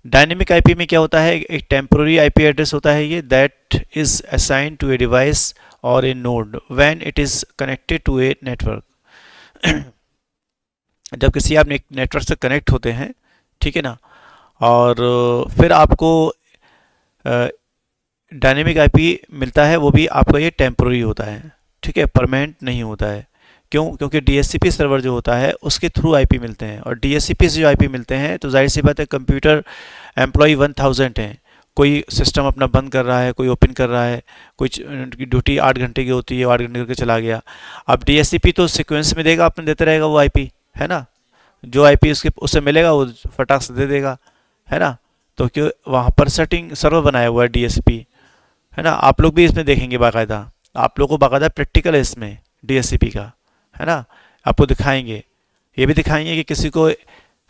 डायनेमिक आईपी में क्या होता है? एक टेम्पोररी आईपी एड्रेस होता है ये, that is assign to a device और a node when it is connected to a network. जब किसी आप नेटवर्क से कनेक्ट होते हैं, ठीक है ना, और फिर आपको डायनेमिक आईपी मिलता है, वो भी आपका ये टेम्पोररी होता है, ठीक है, परमानेंट नहीं होता है। क्यों? क्योंकि डीएचसीपी सर्वर जो होता है उसके थ्रू आईपी मिलते हैं, और डीएचसीपी से जो आईपी मिलते हैं तो जाहिर सी बात है कंप्यूटर एम्प्लॉय 1000 हैं, कोई सिस्टम अपना बंद कर रहा है, कोई ओपन कर रहा है, कोई ड्यूटी 8 घंटे की होती है, 8 घंटे करके चला गया। अब डीएचसीपी तो सीक्वेंस में देगा, अपने देते रहेगा वो आईपी, है ना। जो आईपी उससे मिलेगा वो फटाक से दे देगा, है ना। तो क्यों वहाँ पर सेटिंग सर्वर बनाया हुआ है डीएचसीपी, है ना। आप लोग भी इसमें देखेंगे बाकायदा, आप लोगों को बाकायदा प्रैक्टिकल है इसमें डीएचसीपी का, है ना। आपको दिखाएंगे, ये भी दिखाएंगे कि किसी को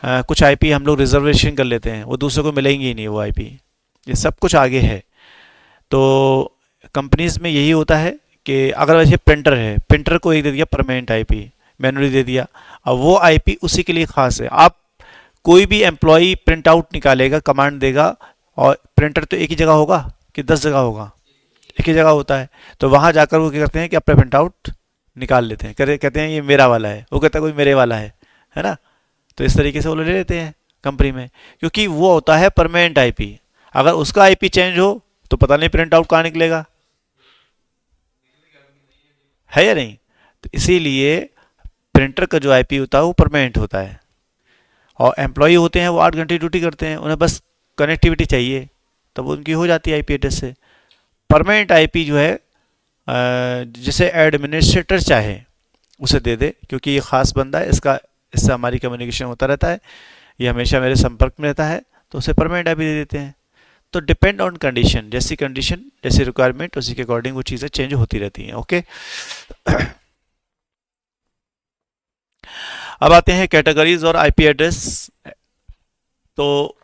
कुछ आईपी हम लोग रिजर्वेशन कर लेते हैं, वो दूसरे को मिलेंगी ही नहीं वो आईपी। ये सब कुछ आगे है। तो कंपनीज में यही होता है कि अगर वैसे प्रिंटर है, प्रिंटर को एक दे दिया परमानेंट आईपी, मैन्युअली दे दिया, अब वो आईपी उसी के लिए खास है। आप कोई भी एम्प्लॉई प्रिंट आउट निकालेगा, कमांड देगा, और प्रिंटर तो एक ही जगह होगा कि 10 जगह होगा? एक ही जगह होता है। तो वहाँ जाकर वो क्या करते हैं कि अपना प्रिंट आउट निकाल लेते हैं, कहते हैं ये मेरा वाला है, वो कहता है कोई मेरे वाला है ना। तो इस तरीके से वो ले लेते हैं कंपनी में, क्योंकि वो होता है परमानेंट आईपी। अगर उसका आईपी चेंज हो तो पता नहीं प्रिंट आउट कहाँ निकलेगा, है या नहीं। तो इसीलिए प्रिंटर का जो आईपी होता है वो परमानेंट होता है, और एम्प्लॉई होते हैं वो 8 घंटे ड्यूटी करते हैं, उन्हें बस कनेक्टिविटी चाहिए, तब उनकी हो जाती है आईपी एड्रेस से। परमानेंट आईपी जो है जिसे एडमिनिस्ट्रेटर चाहे उसे दे दे, क्योंकि ये ख़ास बंदा है, इससे हमारी कम्युनिकेशन होता रहता है, ये हमेशा मेरे संपर्क में रहता है, तो उसे परमानेंट आईपी दे देते हैं। तो डिपेंड ऑन कंडीशन, जैसी रिक्वायरमेंट उसी के अकॉर्डिंग वो चीज़ें चेंज होती रहती हैं। ओके, अब आते हैं कैटेगरीज और आईपी एड्रेस। तो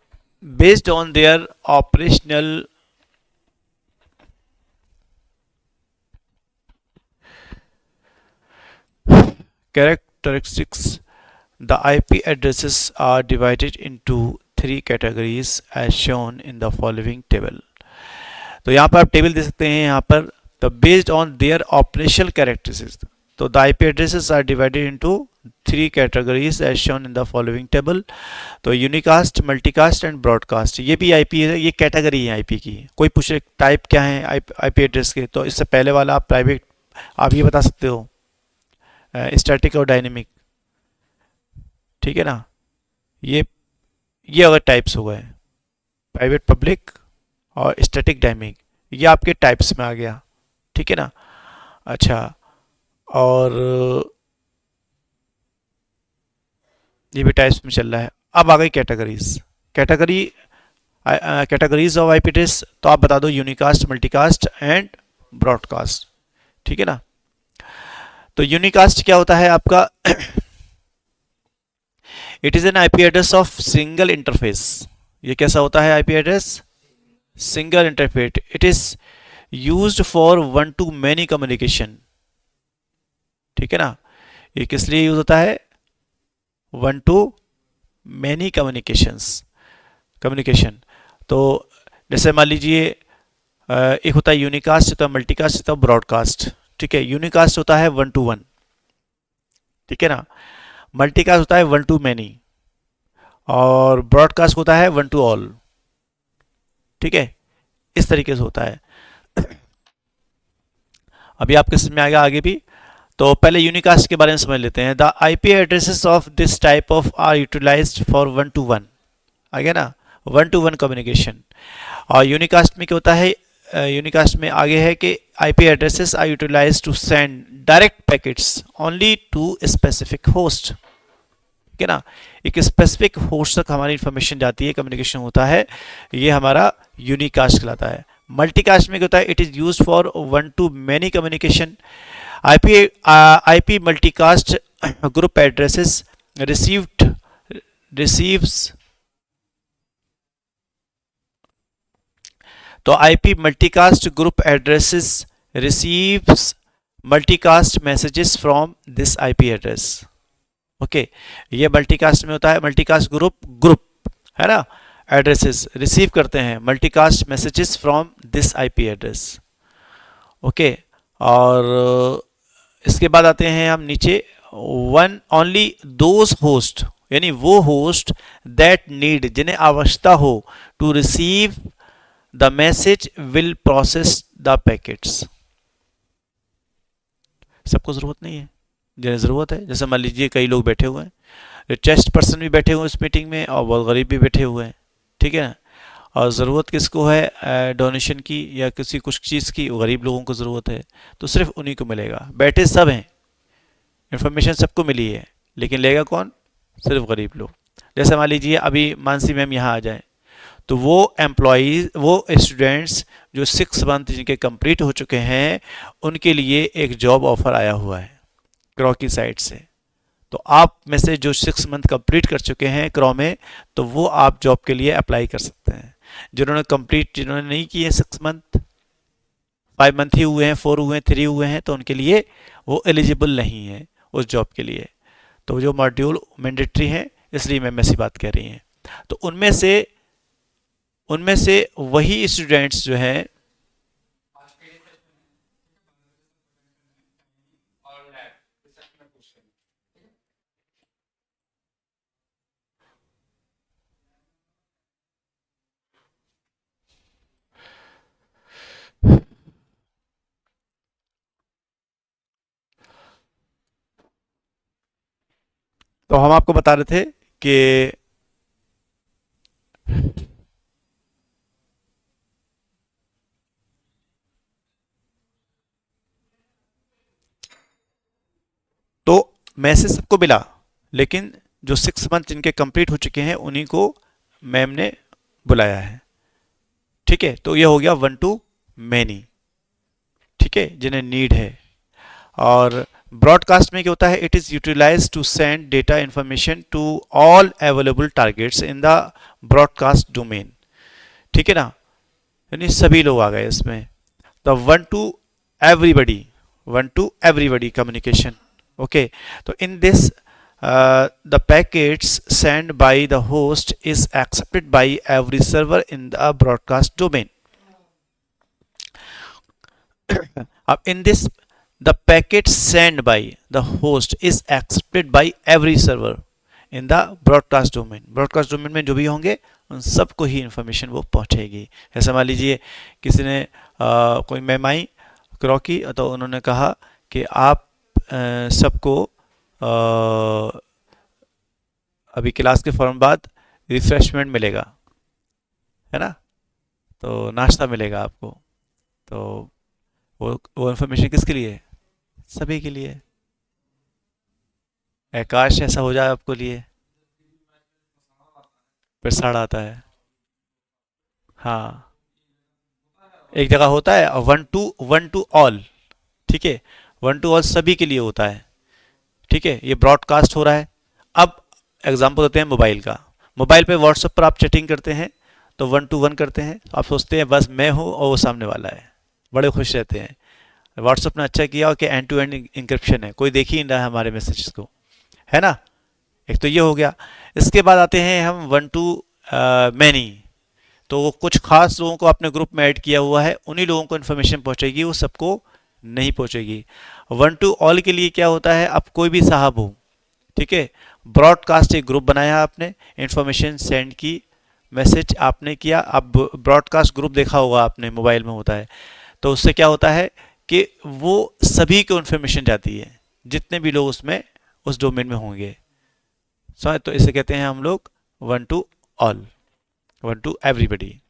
based on their operational characteristics, the IP addresses are divided into 3 categories as shown in the following table. तो यहाँ पर आप टेबल दे सकते हैं यहाँ पर, तो based on their operational characteristics, तो the IP addresses are divided into 3 categories as shown in the following table. तो यूनिकास्ट, मल्टीकास्ट एंड ब्रॉडकास्ट, ये भी आईपी है, ये कैटेगरी है आईपी की। कोई पूछे टाइप क्या है आईपी एड्रेस के, तो इससे पहले वाला आप प्राइवेट, आप ये बता सकते हो स्टैटिक और डायनेमिक, ठीक है ना। ये अगर टाइप्स हो गए, प्राइवेट, पब्लिक और स्टैटिक, डायनेमिक, ये आपके टाइप्स में आ गया, ठीक है ना। अच्छा, और ये भी टाइप्स में चल रहा है। अब आ गई कैटेगरीज ऑफ आईपी एड्रेस, तो आप बता दो यूनिकास्ट, मल्टीकास्ट एंड ब्रॉडकास्ट, ठीक है ना। तो यूनिकास्ट क्या होता है आपका? It is an IP address of single interface. ये कैसा होता है IP address? Single interface. It is used for 1 to many communication, ठीक है ना। ये किस लिए यूज होता है? 1 to many कम्युनिकेशन। तो जैसे मान लीजिए एक होता है यूनिकास्ट, होता है मल्टीकास्ट, होता है ब्रॉडकास्ट, ठीक है। यूनिकास्ट होता है 1 to 1, ठीक है ना। मल्टीकास्ट होता है 1 to many, और ब्रॉडकास्ट होता है 1 to all, ठीक है। इस तरीके से होता है। अभी आपके समझ में आ गया आगे भी। तो पहले यूनिकास्ट के बारे में समझ लेते हैं। The IP addresses of this type of are utilized for 1 to 1, आ गया ना, 1 to 1 कम्युनिकेशन। और यूनिकास्ट में क्या होता है, यूनिकास्ट में आगे है कि IP addresses are utilized to send direct packets only to specific host, ठीक है ना, एक स्पेसिफिक होस्ट तक हमारी इंफॉर्मेशन जाती है, कम्युनिकेशन होता है, ये हमारा यूनिकास्ट कहलाता है। मल्टीकास्ट में क्या होता है, it is use for 1 to many communication. IP multicast group addresses receives तो IP multicast group addresses receives multicast messages from this IP address। Okay, ये मल्टीकास्ट में होता है, मल्टीकास्ट ग्रुप है ना, एड्रेसेस रिसीव करते हैं multicast messages from this IP address. Okay, और इसके बाद आते हैं हम नीचे, वन ओनली दोज होस्ट, यानी वो होस्ट दैट नीड, जिन्हें आवश्यकता हो, to receive the message will process the packets. सबको जरूरत नहीं है, जिन्हें जरूरत है, जैसे मान लीजिए कई लोग बैठे हुए हैं, रिचेस्ट पर्सन भी बैठे हुए हैं इस मीटिंग में और बहुत गरीब भी बैठे हुए हैं, ठीक है ना, और ज़रूरत किसको है डोनेशन की या किसी कुछ चीज़ की, गरीब लोगों को ज़रूरत है, तो सिर्फ उन्हीं को मिलेगा। बैठे सब हैं, इन्फॉर्मेशन सबको मिली है, लेकिन लेगा कौन, सिर्फ गरीब लोग। जैसे मान लीजिए अभी मानसी मैम यहाँ आ जाए, तो वो एम्प्लॉयज़, वो स्टूडेंट्स जो 6 मंथ जिनके कंप्लीट हो चुके हैं, उनके लिए एक जॉब ऑफर आया हुआ है क्रॉ की साइड से। तो आप में से जो 6 मंथ कंप्लीट कर चुके हैं क्रॉ में, तो वो आप जॉब के लिए अप्लाई कर सकते हैं। जिन्होंने नहीं किए 6 मंथ, 5 मंथ ही हुए हैं, 4 हुए हैं, 3 हुए हैं, तो उनके लिए वो एलिजिबल नहीं है उस जॉब के लिए। तो जो मॉड्यूल मैंडेटरी है, इसलिए मैम ऐसी बात कह रही हैं। तो उनमें से वही स्टूडेंट्स जो हैं, तो हम आपको बता रहे थे कि तो मैसेज सबको मिला, लेकिन जो 6 मंथ जिनके कंप्लीट हो चुके हैं उन्हीं को मैम ने बुलाया है, ठीक है। तो ये हो गया 1 to many, ठीक है, जिन्हें नीड है। और ब्रॉडकास्ट में क्या होता है, it is utilise to send data information to all available targets in the broadcast domain, ठीक है ना, यानी सभी लोग आ गए इसमें। The 1 to everybody communication. Okay, तो in this the packets sent by the host is accepted by every server in the broadcast domain. अब in this the packet sent by the host is accepted by every server in the broadcast domain. broadcast domain में जो भी होंगे उन सबको ही information वो पहुंचेगी। ऐसा मान लीजिए किसी ने कोई मैम आई क्रॉ की, तो उन्होंने कहा कि आप सबको अभी क्लास के फौरन बाद रिफ्रेशमेंट मिलेगा, है ना, तो नाश्ता मिलेगा आपको। तो वो इन्फॉर्मेशन किसके लिए है, सभी के लिए। आकाश ऐसा हो जाए आपको लिए, प्रसाद आता है, हाँ, एक जगह होता है 1 to all, ठीक है, 1 to all सभी के लिए होता है, ठीक है। ये ब्रॉडकास्ट हो रहा है। अब एग्जांपल देते हैं मोबाइल का। मोबाइल पे व्हाट्सएप पर आप चैटिंग करते हैं तो 1 to 1 करते हैं, आप सोचते हैं बस मैं हूँ और वो सामने वाला है, बड़े खुश रहते हैं। व्हाट्सएप ने अच्छा किया कि एंड टू एंड इंक्रिप्शन है, कोई देख ही नहीं रहा है हमारे मैसेजेस को, है ना। एक तो ये हो गया। इसके बाद आते हैं हम 1 to many। तो कुछ खास लोगों को आपने ग्रुप में ऐड किया हुआ है, उन्हीं लोगों को इन्फॉर्मेशन पहुंचेगी, वो सबको नहीं पहुंचेगी। 1 to all के लिए क्या होता है, अब कोई भी साहब हो, ठीक है, ब्रॉडकास्ट एक ग्रुप बनाया आपने, इंफॉर्मेशन सेंड की, मैसेज आपने किया। अब ब्रॉडकास्ट ग्रुप देखा होगा आपने, मोबाइल में होता है, तो उससे क्या होता है कि वो सभी को इन्फॉर्मेशन जाती है, जितने भी लोग उसमें उस डोमेन में होंगे। तो इसे कहते हैं हम लोग one two all, one two everybody.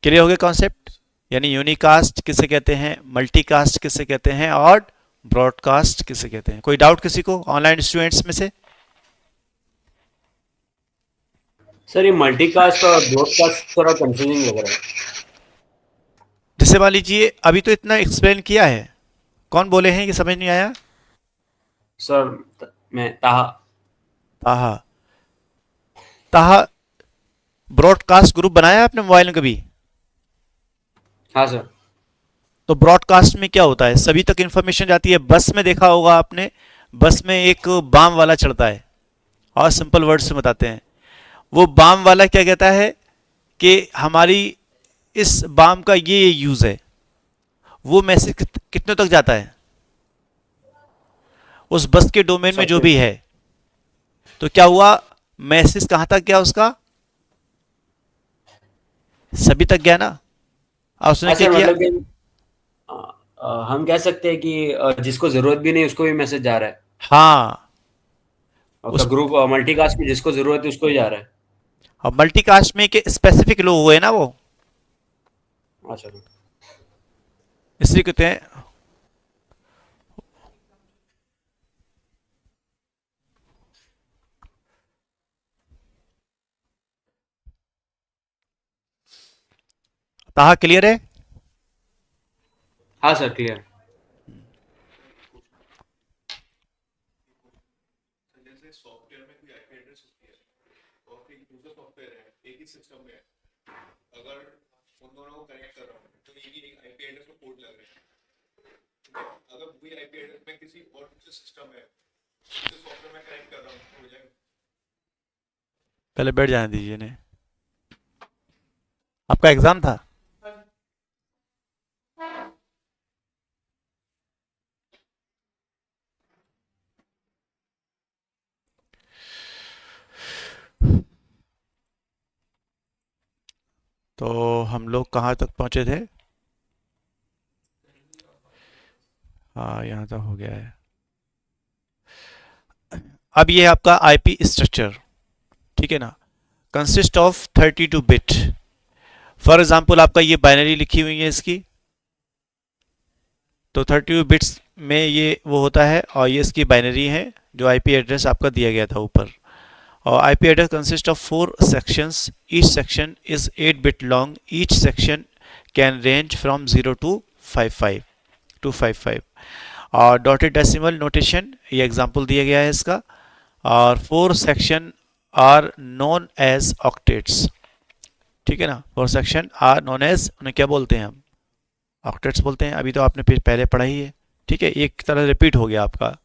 Clear हो गया कॉन्सेप्ट? यानी यूनिकास्ट किसे कहते हैं, मल्टीकास्ट किसे कहते हैं, और ब्रॉडकास्ट किसे कहते हैं। कोई डाउट किसी को ऑनलाइन स्टूडेंट्स में से? सर ये मल्टीकास्ट और ब्रॉडकास्ट थोड़ा कंफ्यूजिंग लग रहा है। जैसे मान लीजिए अभी तो इतना एक्सप्लेन किया है, कौन बोले हैं कि समझ नहीं आया? सर मैं ताहा। ताहा, ताहा ब्रॉडकास्ट ग्रुप बनाया है आपने मोबाइल में कभी? हाँ सर। तो ब्रॉडकास्ट में क्या होता है, सभी तक इंफॉर्मेशन जाती है। बस में देखा होगा आपने, बस में एक बाम वाला चढ़ता है, और सिंपल वर्ड्स में बताते हैं। वो बाम वाला क्या कहता है कि हमारी इस बाम का ये यूज है। वो मैसेज कितने तक जाता है उस बस के डोमेन में जो भी है। तो क्या हुआ, मैसेज कहां तक गया उसका, सभी तक गया ना। अब उसने क्या किया, मतलब कि हम कह सकते हैं कि जिसको जरूरत भी नहीं उसको भी मैसेज जा रहा है। हाँ, और ग्रुप मल्टीकास्ट में जिसको जरूरत है उसको ही जा रहा है। अब मल्टीकास्ट में के स्पेसिफिक लोग हुए ना वो, अच्छा इसलिए कहते हैं। ताहा क्लियर है? हाँ सर क्लियर। सॉफ्टवेयर में कोई आईपी एड्रेस होती है और फिर दूसरा सॉफ्टवेयर है एक ही सिस्टम में है, अगर उन दोनों को कनेक्ट कर रहा हूँ तो एक ही आईपी एड्रेस में पोर्ट लग रहे हैं। अगर वही आईपी एड्रेस में किसी और दूसरे सिस्टम में दूसरे सॉफ्टवेयर में कनेक्ट कर रहा हूँ तो हो जाएगा। पहले बैठ जाने दीजिए ने, आपका एग्जाम था। तो हम लोग कहाँ तक पहुंचे थे? हाँ, यहाँ तक हो गया है। अब ये है आपका आईपी स्ट्रक्चर, ठीक है ना, consist of 32 bit. For example आपका ये बाइनरी लिखी हुई है इसकी, तो 32 बिट्स में ये वो होता है, और ये इसकी बाइनरी है जो आईपी एड्रेस आपका दिया गया था ऊपर। और IP address consist of 4 sections, each section is 8 bit long, each section can range from 0 to 55 और डॉटेड डेसिमल नोटेशन, ये एग्जांपल दिया गया है इसका। और 4 section are known as octets, ठीक है ना। 4 सेक्शन आर नोन एज, उन्हें क्या बोलते हैं हम, ऑक्टेट्स बोलते हैं। अभी तो आपने पहले पढ़ा ही है, ठीक है, एक तरह रिपीट हो गया आपका।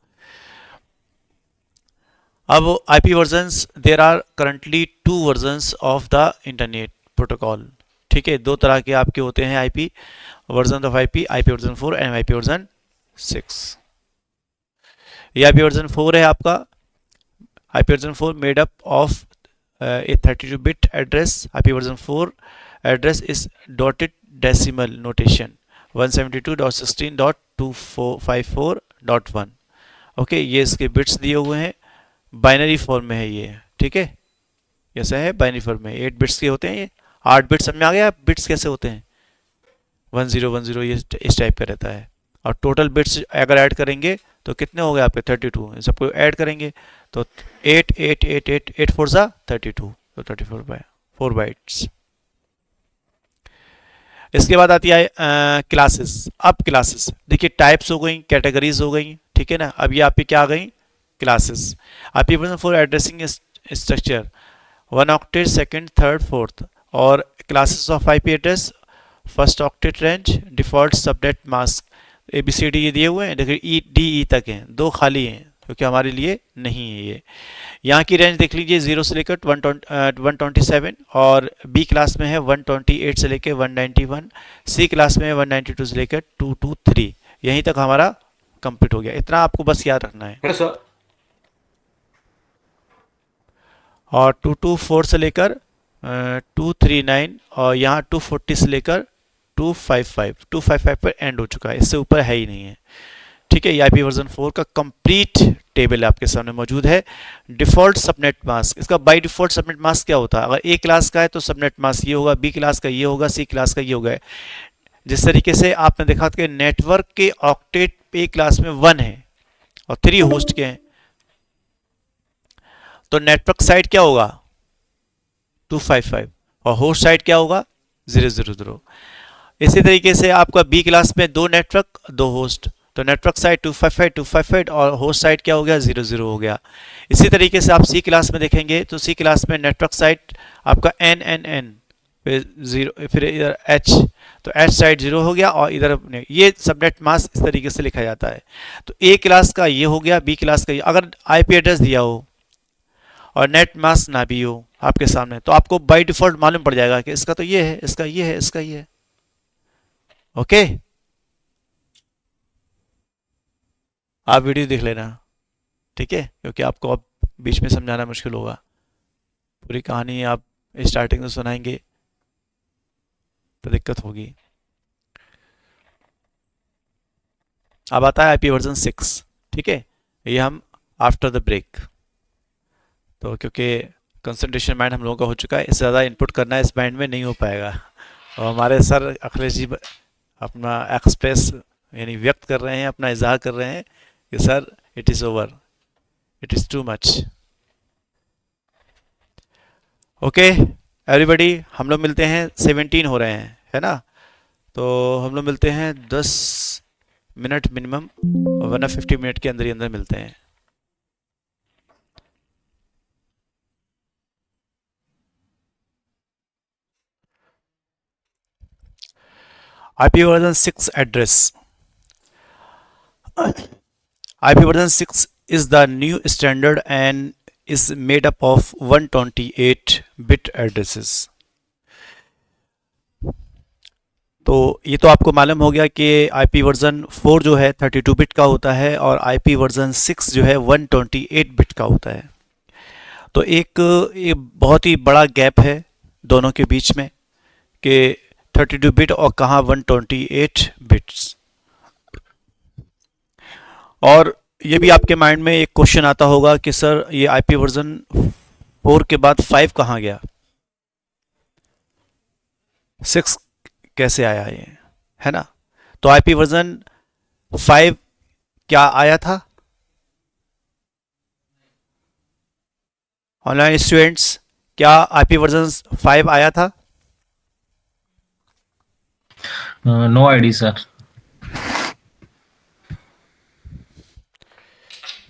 अब IP versions, there are currently 2 versions of the internet protocol, ठीक है। 2 तरह के आपके होते हैं IP version of IP version 4 and IP version 6। ये आईपी वर्जन 4 है आपका। IP version 4 made up of a 32 bit address. IP version 4 address is dotted decimal notation 172.16.2454.1। Okay, ये इसके बिट्स दिए हुए हैं, बाइनरी फॉर्म में है ये, ठीक है, ऐसा है बाइनरी फॉर्म में। 8 बिट्स के होते हैं ये, 8 बिट्स समझ में आ गया बिट्स कैसे होते हैं, 1010 ये इस टाइप का रहता है। और टोटल बिट्स अगर ऐड करेंगे तो कितने हो गए आपके 32, इन सबको ऐड करेंगे तो 8 8 8 8 8 4 सा 32, तो 4 बाइट्स। इसके बाद आती है क्लासेस। अब क्लासेस देखिए, टाइप्स हो गई, कैटेगरीज हो गई, ठीक है ना। अब ये आपकी क्या आ गई, classes. IP version 4 addressing structure 1 octet, second, third, fourth. और classes of IP address, first octet range, default subnet mask, ABCD ये दिए हुए हैं, देखिए DE तक हैं, 2 खाली हैं क्योंकि हमारे लिए नहीं है ये। यहाँ की रेंज देख लीजिए 0 से लेकर 127, और B क्लास में है 128 से लेकर 191, C क्लास में है 192 से लेकर 223। यहीं तक हमारा कंप्लीट हो गया। इतना आपको बस याद रखना है। सर और 224 से लेकर 239, और यहाँ 240 से लेकर 255 पर एंड हो चुका है, इससे ऊपर है ही नहीं है, ठीक है, ये आईपी वर्जन 4 का कंप्लीट टेबल आपके सामने मौजूद है। डिफॉल्ट सबनेट मास्क, इसका बाय डिफॉल्ट सबनेट मास्क क्या होता है? अगर ए क्लास का है तो सबनेट मास्क ये होगा, बी क्लास का ये होगा, सी क्लास का ये होगा। जिस तरीके से आपने देखा कि नेटवर्क के ऑक्टेट ए क्लास में 1 है और 3 होस्ट के हैं, तो नेटवर्क साइड क्या होगा? 255 और होस्ट साइड क्या होगा? 000। इसी तरीके से आपका बी क्लास में 2 नेटवर्क 2 होस्ट, तो नेटवर्क साइड 255 और होस्ट साइड क्या हो गया? 00 हो गया। इसी तरीके से आप सी क्लास में देखेंगे तो सी क्लास में नेटवर्क साइड आपका n फिर 0, फिर इधर h, तो h साइड 0 हो गया और इधर ये सबनेट मास्क इस तरीके से लिखा जाता है। तो ए क्लास का ये हो गया, बी क्लास का ये। अगर आईपी एड्रेस दिया हो और नेट मास्क ना भी हो आपके सामने, तो आपको बाय डिफॉल्ट मालूम पड़ जाएगा कि इसका तो ये है, इसका ये है, इसका ये है। ओके, आप वीडियो देख लेना, ठीक है, क्योंकि आपको अब बीच में समझाना मुश्किल होगा। पूरी कहानी आप स्टार्टिंग से सुनाएंगे तो दिक्कत होगी। अब आता है आईपी वर्जन 6, ठीक है, ये हम आफ्टर द ब्रेक, तो क्योंकि कंसंट्रेशन माइंड हम लोगों का हो चुका है, इससे ज़्यादा इनपुट करना इस माइंड में नहीं हो पाएगा। और हमारे सर अखिलेश जी अपना एक्सप्रेस यानी व्यक्त कर रहे हैं, अपना इजहार कर रहे हैं कि sir it is over, it is too much. Okay everybody, हम लोग मिलते हैं, 17 हो रहे हैं, है ना, तो हम लोग मिलते हैं 10 मिनट मिनिमम, वरना 50 मिनट के अंदर ही अंदर मिलते हैं। IP version 6 address. IP version 6 is the new standard and is made up of 128-bit addresses. तो ये तो आपको मालूम हो गया कि IP वर्जन 4 जो है 32 बिट का होता है और IP वर्जन 6 जो है 128 बिट का होता है। तो एक बहुत ही बड़ा गैप है दोनों के बीच में कि 32 बिट और कहाँ 128 बिट्स। और ये भी आपके माइंड में एक क्वेश्चन आता होगा कि सर ये IP वर्जन 4 के बाद 5 कहाँ गया, 6 कैसे आया ये, है ना। तो IP वर्जन 5 क्या आया था? ऑनलाइन स्टूडेंट्स, क्या IP वर्जन 5 आया था? No idea sir.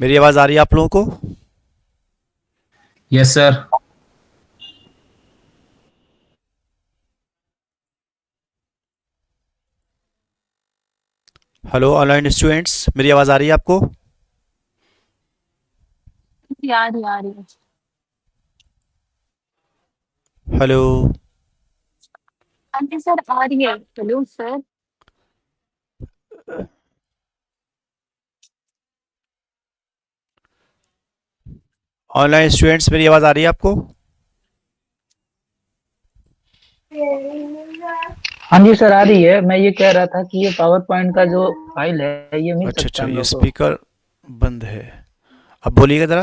मेरी आवाज आ रही है आप लोगों को? Yes sir. Hello online students, मेरी आवाज आ रही है आपको? यार यार हेलो हाँ जी सर, आ रही है। Hello sir. ऑनलाइन स्टूडेंट्स, मेरी आवाज आ रही है आपको? हाँ जी सर, आ रही है। मैं ये कह रहा था कि ये पावर पॉइंट का जो फाइल है ये मिल अच्छा सकता अच्छा, है हम ये लोग को। स्पीकर बंद है, अब बोलिएगा जरा।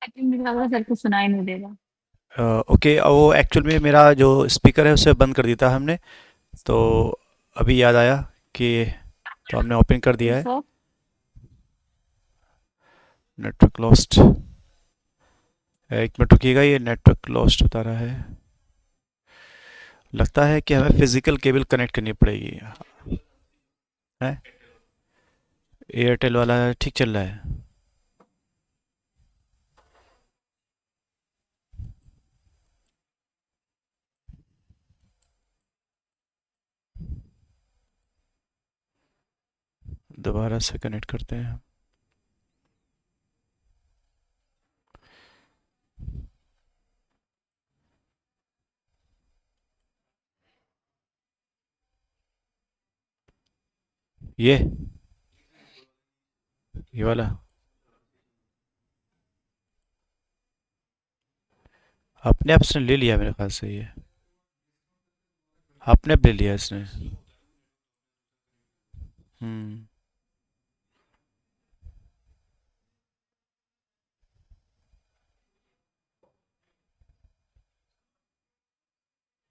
आई थिंक मुझे लग रहा है सर को सुनाई नहीं देगा। ओके, वो एक्चुअल में मेरा जो स्पीकर है उसे बंद कर दिया था हमने, तो अभी याद आया कि तो हमने ओपन कर दिया है। सर नेटवर्क लॉस्ट, एक मिनट रुकिएगा, ये नेटवर्क लॉस्ट बता रहा है। लगता है कि हमें फिजिकल केबल कनेक्ट करनी पड़ेगी, है एयरटेल वाला ठीक चल रहा है। दोबारा से कनेक्ट करते हैं। ये वाला अपने आप इसने ले लिया मेरे ख्याल से, ये अपने आप ले लिया इसने।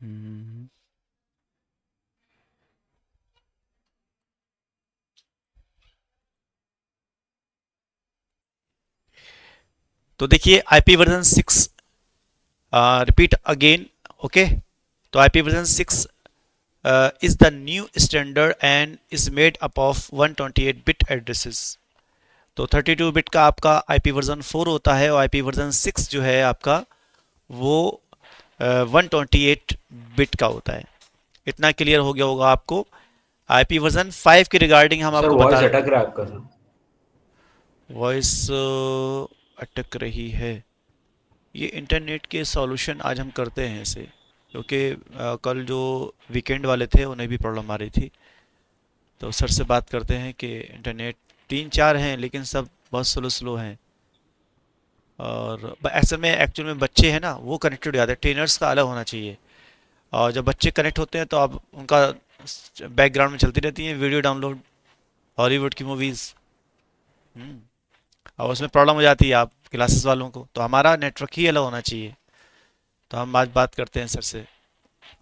हम्म, तो देखिए IP version 6 repeat again. Okay, तो IP version 6 is the new standard and is made up of 128 bit addresses। तो 32 बिट का आपका आईपी वर्जन 4 होता है और आईपी वर्जन 6 जो है आपका वो 128 बिट का होता है। इतना क्लियर हो गया होगा आपको। आईपी वर्जन 5 के रिगार्डिंग हम सर आपको वॉइस बता अटक रहा है आपका सर। वॉइस अटक रही है। ये इंटरनेट के सॉल्यूशन आज हम करते हैं इसे, क्योंकि कल जो वीकेंड वाले थे उन्हें भी प्रॉब्लम आ रही थी। तो सर से बात करते हैं कि इंटरनेट 3-4 हैं लेकिन सब बहुत स्लो स्लो हैं। और असल में एक्चुअल में बच्चे हैं ना वो कनेक्टेड हो जाते हैं, ट्रेनर्स का अलग होना चाहिए। और जब बच्चे कनेक्ट होते हैं तो अब उनका बैकग्राउंड में चलती रहती हैं वीडियो डाउनलोड, हॉलीवुड की मूवीज़। और उसमें प्रॉब्लम हो जाती है आप क्लासेस वालों को, तो हमारा नेटवर्क ही अलग होना चाहिए। तो हम आज बात करते हैं सर से,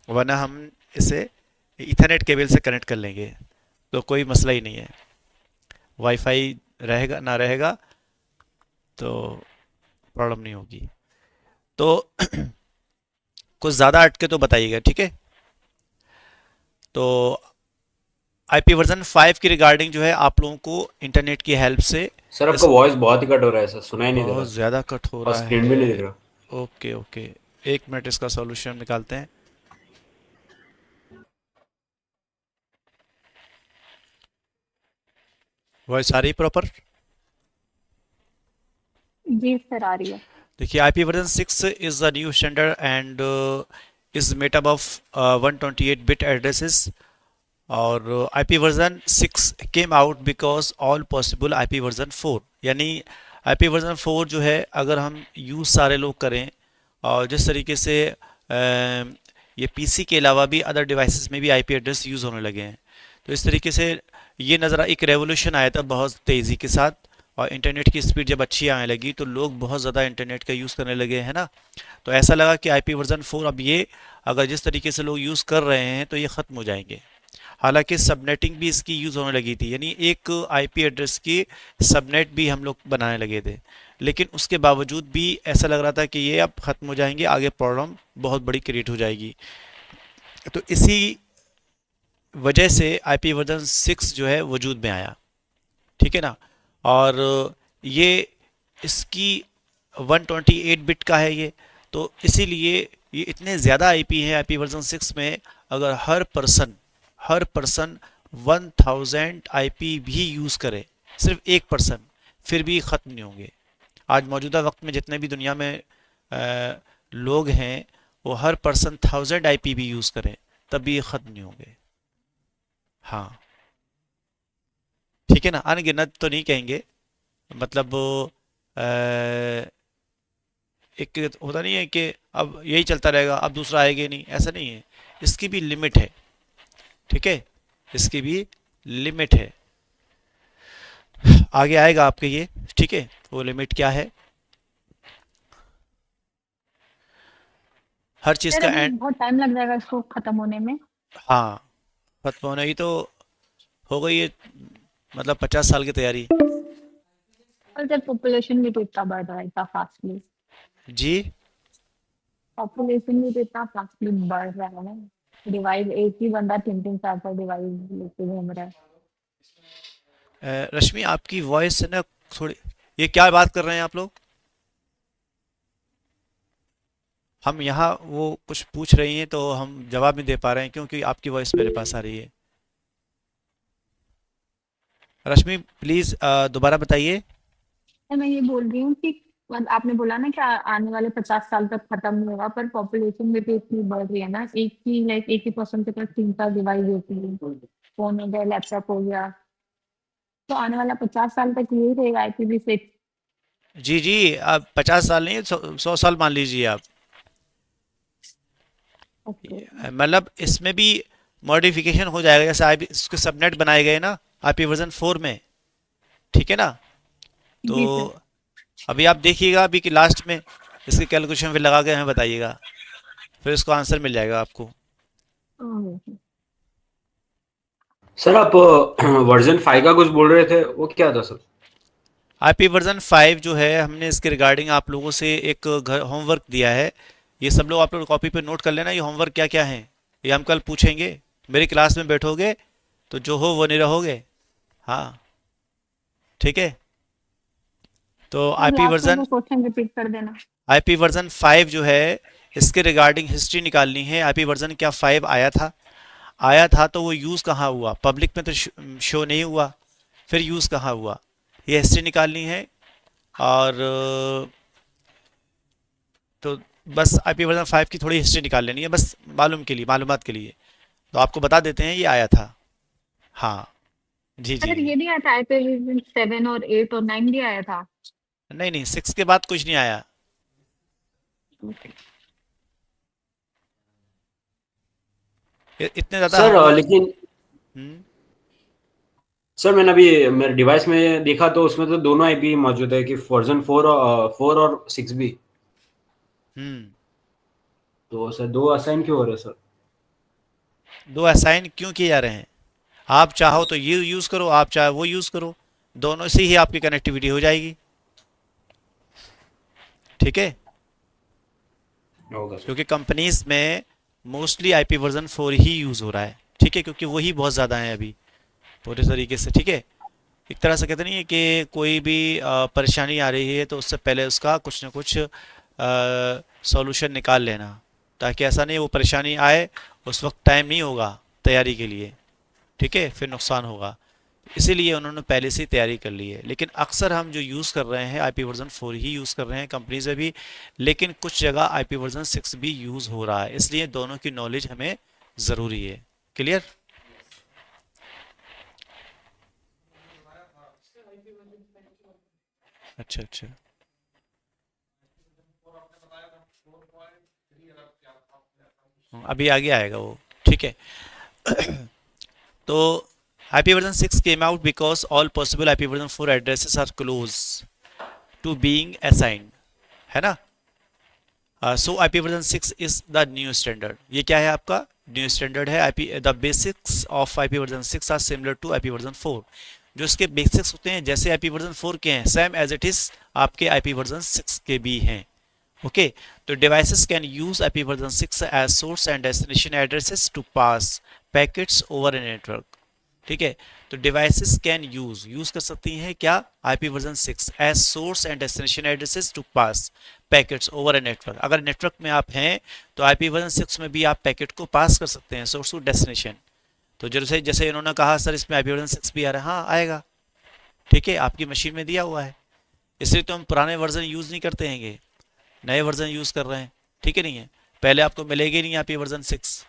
वरना हम इसे इथरनेट केबल से कनेक्ट कर लेंगे तो कोई मसला ही नहीं है। वाईफाई रहेगा ना रहेगा तो प्रॉब्लम नहीं होगी। तो कुछ ज़्यादा अटके तो बताइएगा, ठीक है। तो आईपी वर्जन 5 की रिगार्डिंग जो है आप लोगों को इंटरनेट की हेल्प से सर आपका वॉइस बहुत ही कट हो रहा है सर, सुनाई नहीं दे बहुत रहा ज़्यादा कट हो और रहा स्क्रीन भी नहीं है। दिख रहा। ओके ओके, एक मिनट इसका सॉल्यूशन निकालते हैं। वॉइस आ रही प्रॉपर? जी सर आ रही है। देखिए IP version 6 is the new standard and is made up of 128 bit addresses. और IP version 6 came out because all possible IP version 4, यानी आईपी वर्जन 4 जो है अगर हम यूज़ सारे लोग करें और जिस तरीके से ये पीसी के अलावा भी अदर डिवाइसेस में भी आईपी एड्रेस यूज़ होने लगे हैं, तो इस तरीके से ये नज़र एक रेवोल्यूशन आया था बहुत तेज़ी के साथ। और इंटरनेट की स्पीड जब अच्छी आने लगी तो लोग बहुत ज़्यादा इंटरनेट का यूज़ करने लगे हैं ना, तो ऐसा लगा कि आईपी वर्जन 4 अब ये अगर जिस तरीके से लोग यूज़ कर रहे हैं तो ये ख़त्म हो जाएंगे। हालांकि सबनेटिंग भी इसकी यूज़ होने लगी थी, यानी एक आईपी एड्रेस की सबनेट भी हम लोग बनाने लगे थे, लेकिन उसके बावजूद भी ऐसा लग रहा था कि ये अब ख़त्म हो जाएंगे, आगे प्रॉब्लम बहुत बड़ी क्रिएट हो जाएगी। तो इसी वजह से आईपी वर्जन 6 जो है वजूद में आया, ठीक है ना। और ये इसकी 128 बिट का है ये, तो इसीलिए ये इतने ज़्यादा आईपी हैं आईपी वर्जन 6 में। अगर हर पर्सन 1000 आईपी भी यूज़ करे, सिर्फ एक पर्सन, फिर भी ख़त्म नहीं होंगे। आज मौजूदा वक्त में जितने भी दुनिया में लोग हैं वो हर पर्सन 1000 आईपी भी यूज़ करें तब भी ये ख़त्म नहीं होंगे। हाँ ठीक है ना, अनगिनत तो नहीं कहेंगे, मतलब एक होता नहीं है कि अब यही चलता रहेगा अब दूसरा आएगा ही नहीं, ऐसा नहीं है। इसकी भी लिमिट है, ठीक है, इसकी भी लिमिट है। आगे आएगा आपके ये, ठीक है, वो लिमिट क्या है। हर चीज़ सर का अभी एंड, बहुत टाइम लग जाएगा इसको खत्म होने में। हाँ खत्म होने की तो हो गई है, मतलब 50 साल की तैयारी। और जब पॉपुलेशन भी तो इतना बढ़ रहा है इतना फास्टली, जी पॉपुलेशन भी तो इतना फास्टली बढ़ रहा है ना, डिवाइस एक ही बंदा 3-3 4 4 डिवाइस लेके घूम रहा है। रश्मि आपकी वॉइस है ना थोड़ी, ये क्या बात कर रहे हैं आप लोग? हम यहाँ वो कुछ पूछ रही हैं तो हम जवाब नहीं दे पा रहे हैं क्योंकि आपकी वॉइस मेरे पास आ रही है। रश्मि प्लीज़ दोबारा बताइए। सर मैं ये बोल रही हूँ कि आपने बोला ना कि आने वाले 50 साल तक खत्म नहीं होगा, पर पॉपुलेशन भी तो इतनी बढ़ रही है ना, एक ही पर्सन के पास 3 4 डिवाइस होती है, फोन हो गया, लैपटॉप हो गया, तो आने वाला 50 साल तक यही रहेगा IPv6। जी जी, अब 50 साल नहीं, 100 साल मान लीजिए आप। ओके। मतलब इसमें भी मॉडिफिकेशन हो जाएगा, जैसे आई इसके सबनेट बनाए गए ना आईपी वर्जन 4 में, ठीक है ना। तो जी सर। अभी आप देखिएगा अभी कि लास्ट में इसके कैलकुलेशन फिर लगा के हमें बताइएगा, फिर इसको आंसर मिल जाएगा आपको। सर आप वर्जन 5 का कुछ बोल रहे थे, वो क्या था सर? आईपी वर्जन 5 जो है, हमने इसके रिगार्डिंग आप लोगों से एक घर होमवर्क दिया है। ये सब लोग आप लोग कॉपी पे नोट कर लेना, ये होमवर्क क्या क्या है, ये हम कल पूछेंगे। मेरी क्लास में बैठोगे तो जो हो वो नहीं रहोगे। हाँ ठीक है। तो आईपी लास्ट में वर्जन वो क्वेश्चन रिपीट कर देना। आईपी वर्जन 5 जो है, इसके रिगार्डिंग हिस्ट्री निकालनी है। आईपी वर्जन क्या 5 आया था तो वो यूज़ कहाँ हुआ, पब्लिक में तो शो नहीं हुआ, फिर यूज़ कहाँ हुआ, ये हिस्ट्री निकालनी है। और तो बस आईपी वर्जन 5 की थोड़ी हिस्ट्री निकाल लेनी है, बस मालूमात के लिए। तो आपको बता देते हैं ये आया था। हाँ जी जी अगर जी। ये नहीं आता है तो 7 और 8 और 9 भी आया था। नहीं नहीं, 6 के बाद कुछ नहीं आया। इतने ज़्यादा हम सर लोग। लेकिन हम्म, सर मैंने अभी मेरे डिवाइस में देखा तो उसमें तो दोनों आईपी मौजूद है कि वर्जन 4 और 6 भी। हम्म। तो सर दो असाइन क्यों हो रहे हैं सर? दो असाइन क्यों किए जा रहे हैं? आप चाहो तो ये यूज़ करो, आप चाहे वो यूज़ करो, दोनों से ही आपकी कनेक्टिविटी हो जाएगी। ठीक है। होगा सर। क्योंकि कंपनीज में मोस्टली आईपी वर्जन 4 ही यूज़ हो रहा है। ठीक है, क्योंकि वही बहुत ज़्यादा है अभी पूरे तरीके से। ठीक है। एक तरह से कहते नहीं है कि कोई भी परेशानी आ रही है तो उससे पहले उसका कुछ ना कुछ सॉल्यूशन निकाल लेना, ताकि ऐसा नहीं वो परेशानी आए उस वक्त टाइम नहीं होगा तैयारी के लिए। ठीक है, फिर नुकसान होगा। इसीलिए उन्होंने पहले से ही तैयारी कर ली है। लेकिन अक्सर हम जो यूज़ कर रहे हैं आईपी वर्जन 4 ही यूज़ कर रहे हैं कंपनीज में भी, लेकिन कुछ जगह आईपी वर्जन 6 भी यूज़ हो रहा है, इसलिए दोनों की नॉलेज हमें ज़रूरी है। क्लियर? अच्छा अच्छा। अभी आगे आएगा वो। ठीक है। तो IP version 6 came out because all possible IP version 4 addresses are close to being assigned, है ना? So IP version 6 is the new standard. ये क्या है आपका न्यू स्टैंडर्ड है। the basics of IP version 6 are similar to IP version 4. जो इसके basics होते हैं जैसे IP version 4 के हैं, सेम एज इट इज आपके IP version 6 के भी हैं। ओके तो devices can use IP version 6 as source and destination addresses to pass packets over a network. ठीक है, तो डिवाइसेस कैन यूज कर सकती हैं क्या, IP version 6 as source and destination addresses to pass packets over a network. अगर network में आप हैं तो आईपी वर्जन 6 में भी आप पैकेट को पास कर सकते हैं, सोर्स टू डेस्टिनेशन। तो जैसे जैसे इन्होंने कहा सर इसमें आईपी वर्जन 6 भी आ रहा है, हाँ आएगा। ठीक है, आपकी मशीन में दिया हुआ है, इसलिए तो हम पुराने वर्जन यूज़ नहीं करते हैं, नए वर्जन यूज़ कर रहे हैं। ठीक है, नहीं है पहले आपको मिलेगी नहीं आईपी वर्जन 6,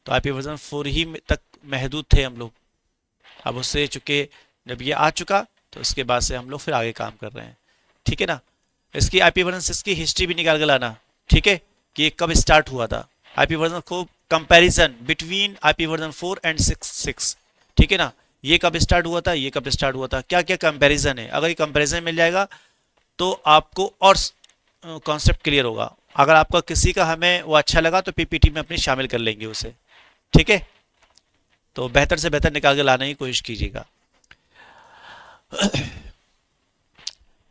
तो आईपी वर्जन 4 ही तक महदूद थे हम लोग। अब उससे चुके जब ये आ चुका तो उसके बाद से हम लोग फिर आगे काम कर रहे हैं। ठीक है ना, इसकी आईपी वर्जन 6 की हिस्ट्री भी निकाल के लाना। ठीक है, कि ये कब स्टार्ट हुआ था आईपी वर्जन को, comparison between IP version 4 and 6। ठीक है ना, ये कब स्टार्ट हुआ था, ये कब स्टार्ट हुआ था, क्या क्या कंपैरिजन है। अगर ये कंपैरिजन मिल जाएगा तो आपको और कॉन्सेप्ट क्लियर होगा। अगर आपका किसी का हमें वो अच्छा लगा तो पीपीटी में अपनी शामिल कर लेंगे उसे। ठीक है, तो बेहतर से बेहतर निकाल के लाने की कोशिश कीजिएगा।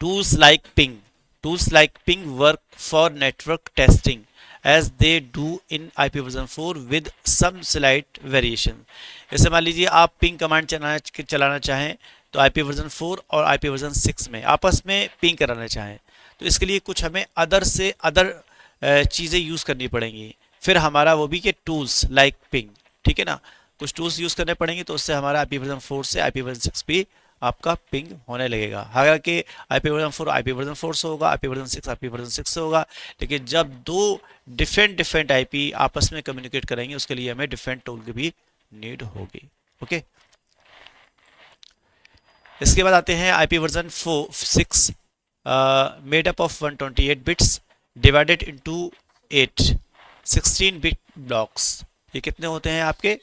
Tools like ping work for network testing as they do in IP version 4 with some slight variation. जैसे मान लीजिए आप पिंग कमांड चलाना चाहें तो आईपी वर्जन 4 और आईपी वर्जन 6 में आपस में पिंग कराना चाहें तो इसके लिए कुछ हमें अदर चीज़ें यूज़ करनी पड़ेंगी। फिर हमारा वो भी कि टूल्स लाइक पिंग। ठीक है ना, कुछ टूल्स यूज़ करने पड़ेंगे तो उससे हमारा आईपी वर्जन 4 से आईपी वर्जन 6 भी आपका पिंग होने लगेगा। हालांकि आईपी वर्जन 4 आईपी वर्जन 4 से होगा, आईपी वर्जन 6 आईपी वर्जन 6 से होगा, लेकिन जब दो डिफरेंट आईपी आपस में कम्युनिकेट करेंगे उसके लिए हमें डिफरेंट टूल की भी नीड होगी। ओके, इसके बाद आते हैं IP version 6 made up of 128 bits divided into 8 16 bit blocks. ये कितने होते हैं आपके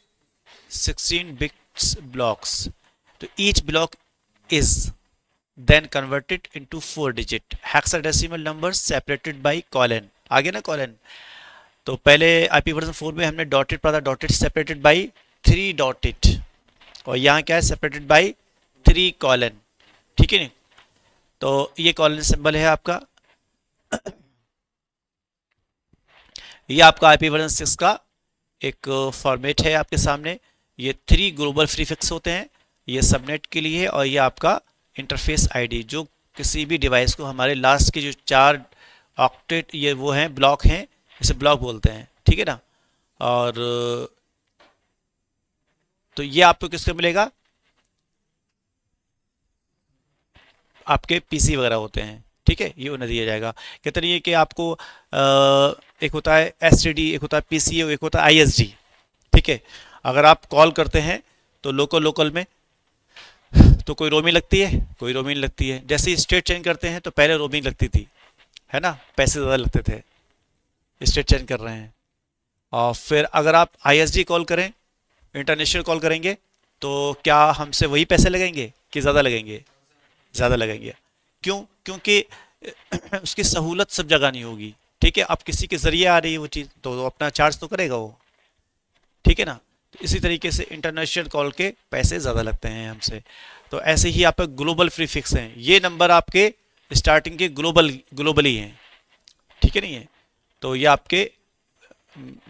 16 बिट्स ब्लॉक्स। तो each block is then converted into 4 digit hexadecimal number separated by colon. आगे ना कॉलन, तो पहले आईपी वर्जन 4 में हमने डॉटेड पढ़ा था, डॉटेड सेपरेटेड बाई 3 डॉटेड, और यहाँ क्या है, सेपरेटेड बाई 3 कॉलन, ठीक है नहीं। तो ये कॉलन सिंबल है आपका, ये आपका आईपी वर्जन 6 का एक फॉर्मेट है आपके सामने। ये 3 ग्लोबल प्रीफिक्स होते हैं, ये सबनेट के लिए है, और ये आपका इंटरफेस आईडी जो किसी भी डिवाइस को, हमारे लास्ट के जो 4 ऑक्टेट ये वो हैं, ब्लॉक हैं, इसे ब्लॉक बोलते हैं, ठीक है ना। और तो ये आपको किसका मिलेगा, आपके पीसी वगैरह होते हैं, ठीक है, ये उन्हें दिया जाएगा। कहते नहीं है कि आपको एक होता है एसटीडी, एक होता है पीसीओ, एक होता है आईएसडी, ठीक है। अगर आप कॉल करते हैं तो लोकल में तो कोई रोमिंग लगती है, कोई रोमिंग लगती है। जैसे स्टेट चेंज करते हैं तो पहले रोमिंग लगती थी, है ना, पैसे ज़्यादा लगते थे, स्टेट चेंज कर रहे हैं। और फिर अगर आप आईएसडी कॉल करें, इंटरनेशनल कॉल करेंगे, तो क्या हमसे वही पैसे लगेंगे कि ज़्यादा लगेंगे, ज़्यादा लगेंगे। क्यों, क्योंकि उसकी सहूलत सब जगह नहीं होगी, ठीक है। अब किसी के ज़रिए आ रही है वो चीज़, तो अपना चार्ज तो करेगा वो, ठीक है ना। तो इसी तरीके से इंटरनेशनल कॉल के पैसे ज़्यादा लगते हैं हमसे। तो ऐसे ही आप ग्लोबल प्रीफिक्स हैं, ये नंबर आपके स्टार्टिंग के ग्लोबली हैं, ठीक है नहीं है। तो ये आपके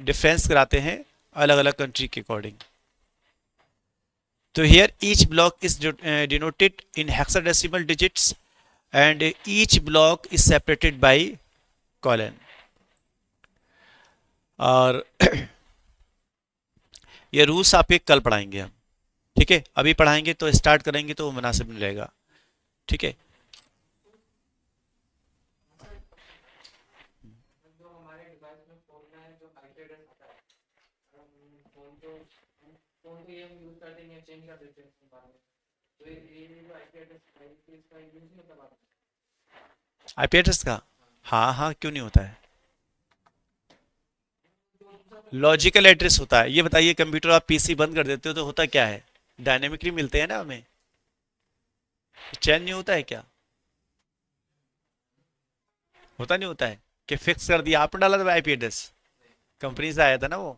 डिफरेंस कराते हैं अलग अलग कंट्री के अकॉर्डिंग। तो hear each block is denoted in hexadecimal digits and each block is separated by colon. और ये रूल्स आपके कल पढ़ाएंगे हम, ठीक है। अभी पढ़ाएंगे तो स्टार्ट करेंगे तो वो मुनासिब नहीं रहेगा, ठीक है। आईपी एड्रेस का, हाँ हाँ, क्यों नहीं होता है, लॉजिकल एड्रेस होता है। ये बताइए, कंप्यूटर आप पीसी बंद कर देते हो तो होता क्या है, डायनेमिकली मिलते हैं ना हमें, चेंज नहीं होता है क्या, होता नहीं होता है कि फिक्स कर दिया आपने, डाला था आईपी एड्रेस, कंपनी से आया था ना वो।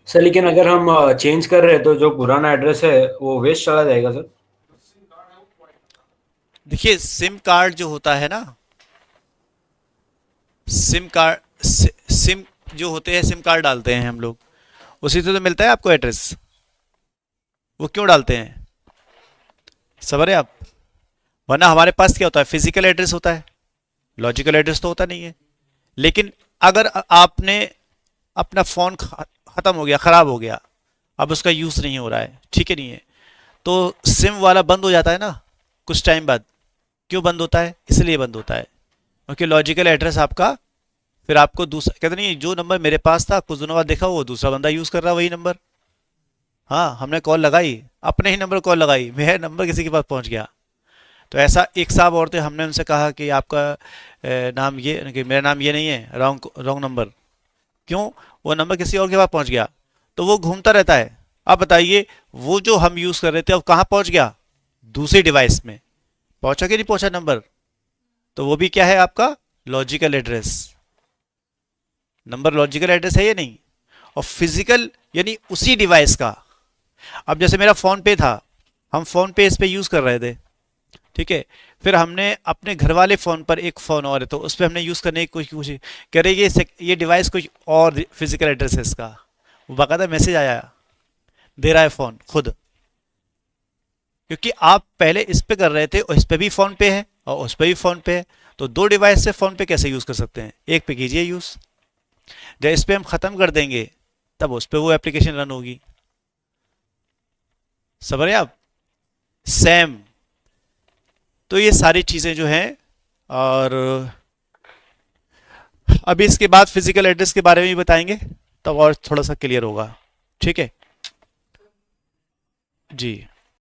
सर लेकिन अगर हम चेंज कर रहे हैं तो जो पुराना एड्रेस है वो वेस्ट चला जाएगा सर। देखिए सिम कार्ड जो होता है ना, सिम जो होते हैं, सिम कार्ड डालते हैं हम लोग, उसी से तो मिलता है आपको एड्रेस। वो क्यों डालते हैं, समझ रहे आप। वरना हमारे पास क्या होता है, फिजिकल एड्रेस होता है, लॉजिकल एड्रेस तो होता नहीं है। लेकिन अगर आपने अपना फ़ोन ख़त्म हो गया, ख़राब हो गया, अब उसका यूज़ नहीं हो रहा है, ठीक है नहीं है, तो सिम वाला बंद हो जाता है ना कुछ टाइम बाद। क्यों बंद होता है, इसलिए बंद होता है क्योंकि लॉजिकल एड्रेस आपका, फिर आपको दूसरा, कहते नहीं जो नंबर मेरे पास था कुछ दिनों बाद देखा वो दूसरा बंदा यूज़ कर रहा वही नंबर। हाँ, हमने कॉल लगाई, अपने ही नंबर कॉल लगाई, मेरा नंबर किसी के पास पहुंच गया। तो ऐसा एक साहब और थे, हमने उनसे कहा कि आपका नाम ये, कि मेरा नाम ये नहीं है, रॉन्ग नंबर। क्यों, वो नंबर किसी और के पास पहुंच गया, तो वो घूमता रहता है। अब बताइए वो जो हम यूज़ कर रहे थे अब कहाँ पहुंच गया, दूसरी डिवाइस में पहुंचा कि नहीं पहुंचा नंबर। तो वो भी क्या है आपका logical address, number logical address है या नहीं। और फिजिकल यानी उसी डिवाइस का। अब जैसे मेरा फ़ोन पे था, हम फ़ोन पे इस पे यूज़ कर रहे थे, ठीक है। फिर हमने अपने घर वाले फ़ोन पर एक फ़ोन और है, तो उस पर हमने यूज़ करने की कोशिश कह रहे ये डिवाइस कुछ और फिजिकल एड्रेस है इसका। वो बाकायदा मैसेज आया दे रहा है फ़ोन खुद, क्योंकि आप पहले इस पे कर रहे थे और इस पे भी फ़ोन पे है और उस पे भी फ़ोन पे है, तो दो डिवाइस से फ़ोन पे कैसे यूज़ कर सकते हैं, एक पे कीजिए यूज़। जब इस पे हम ख़त्म कर देंगे तब उस पे वो एप्लीकेशन रन होगी, समझ रहे आप। सेम, तो ये सारी चीज़ें जो हैं, और अभी इसके बाद फिजिकल एड्रेस के बारे में भी बताएंगे तब और थोड़ा सा क्लियर होगा, ठीक है जी।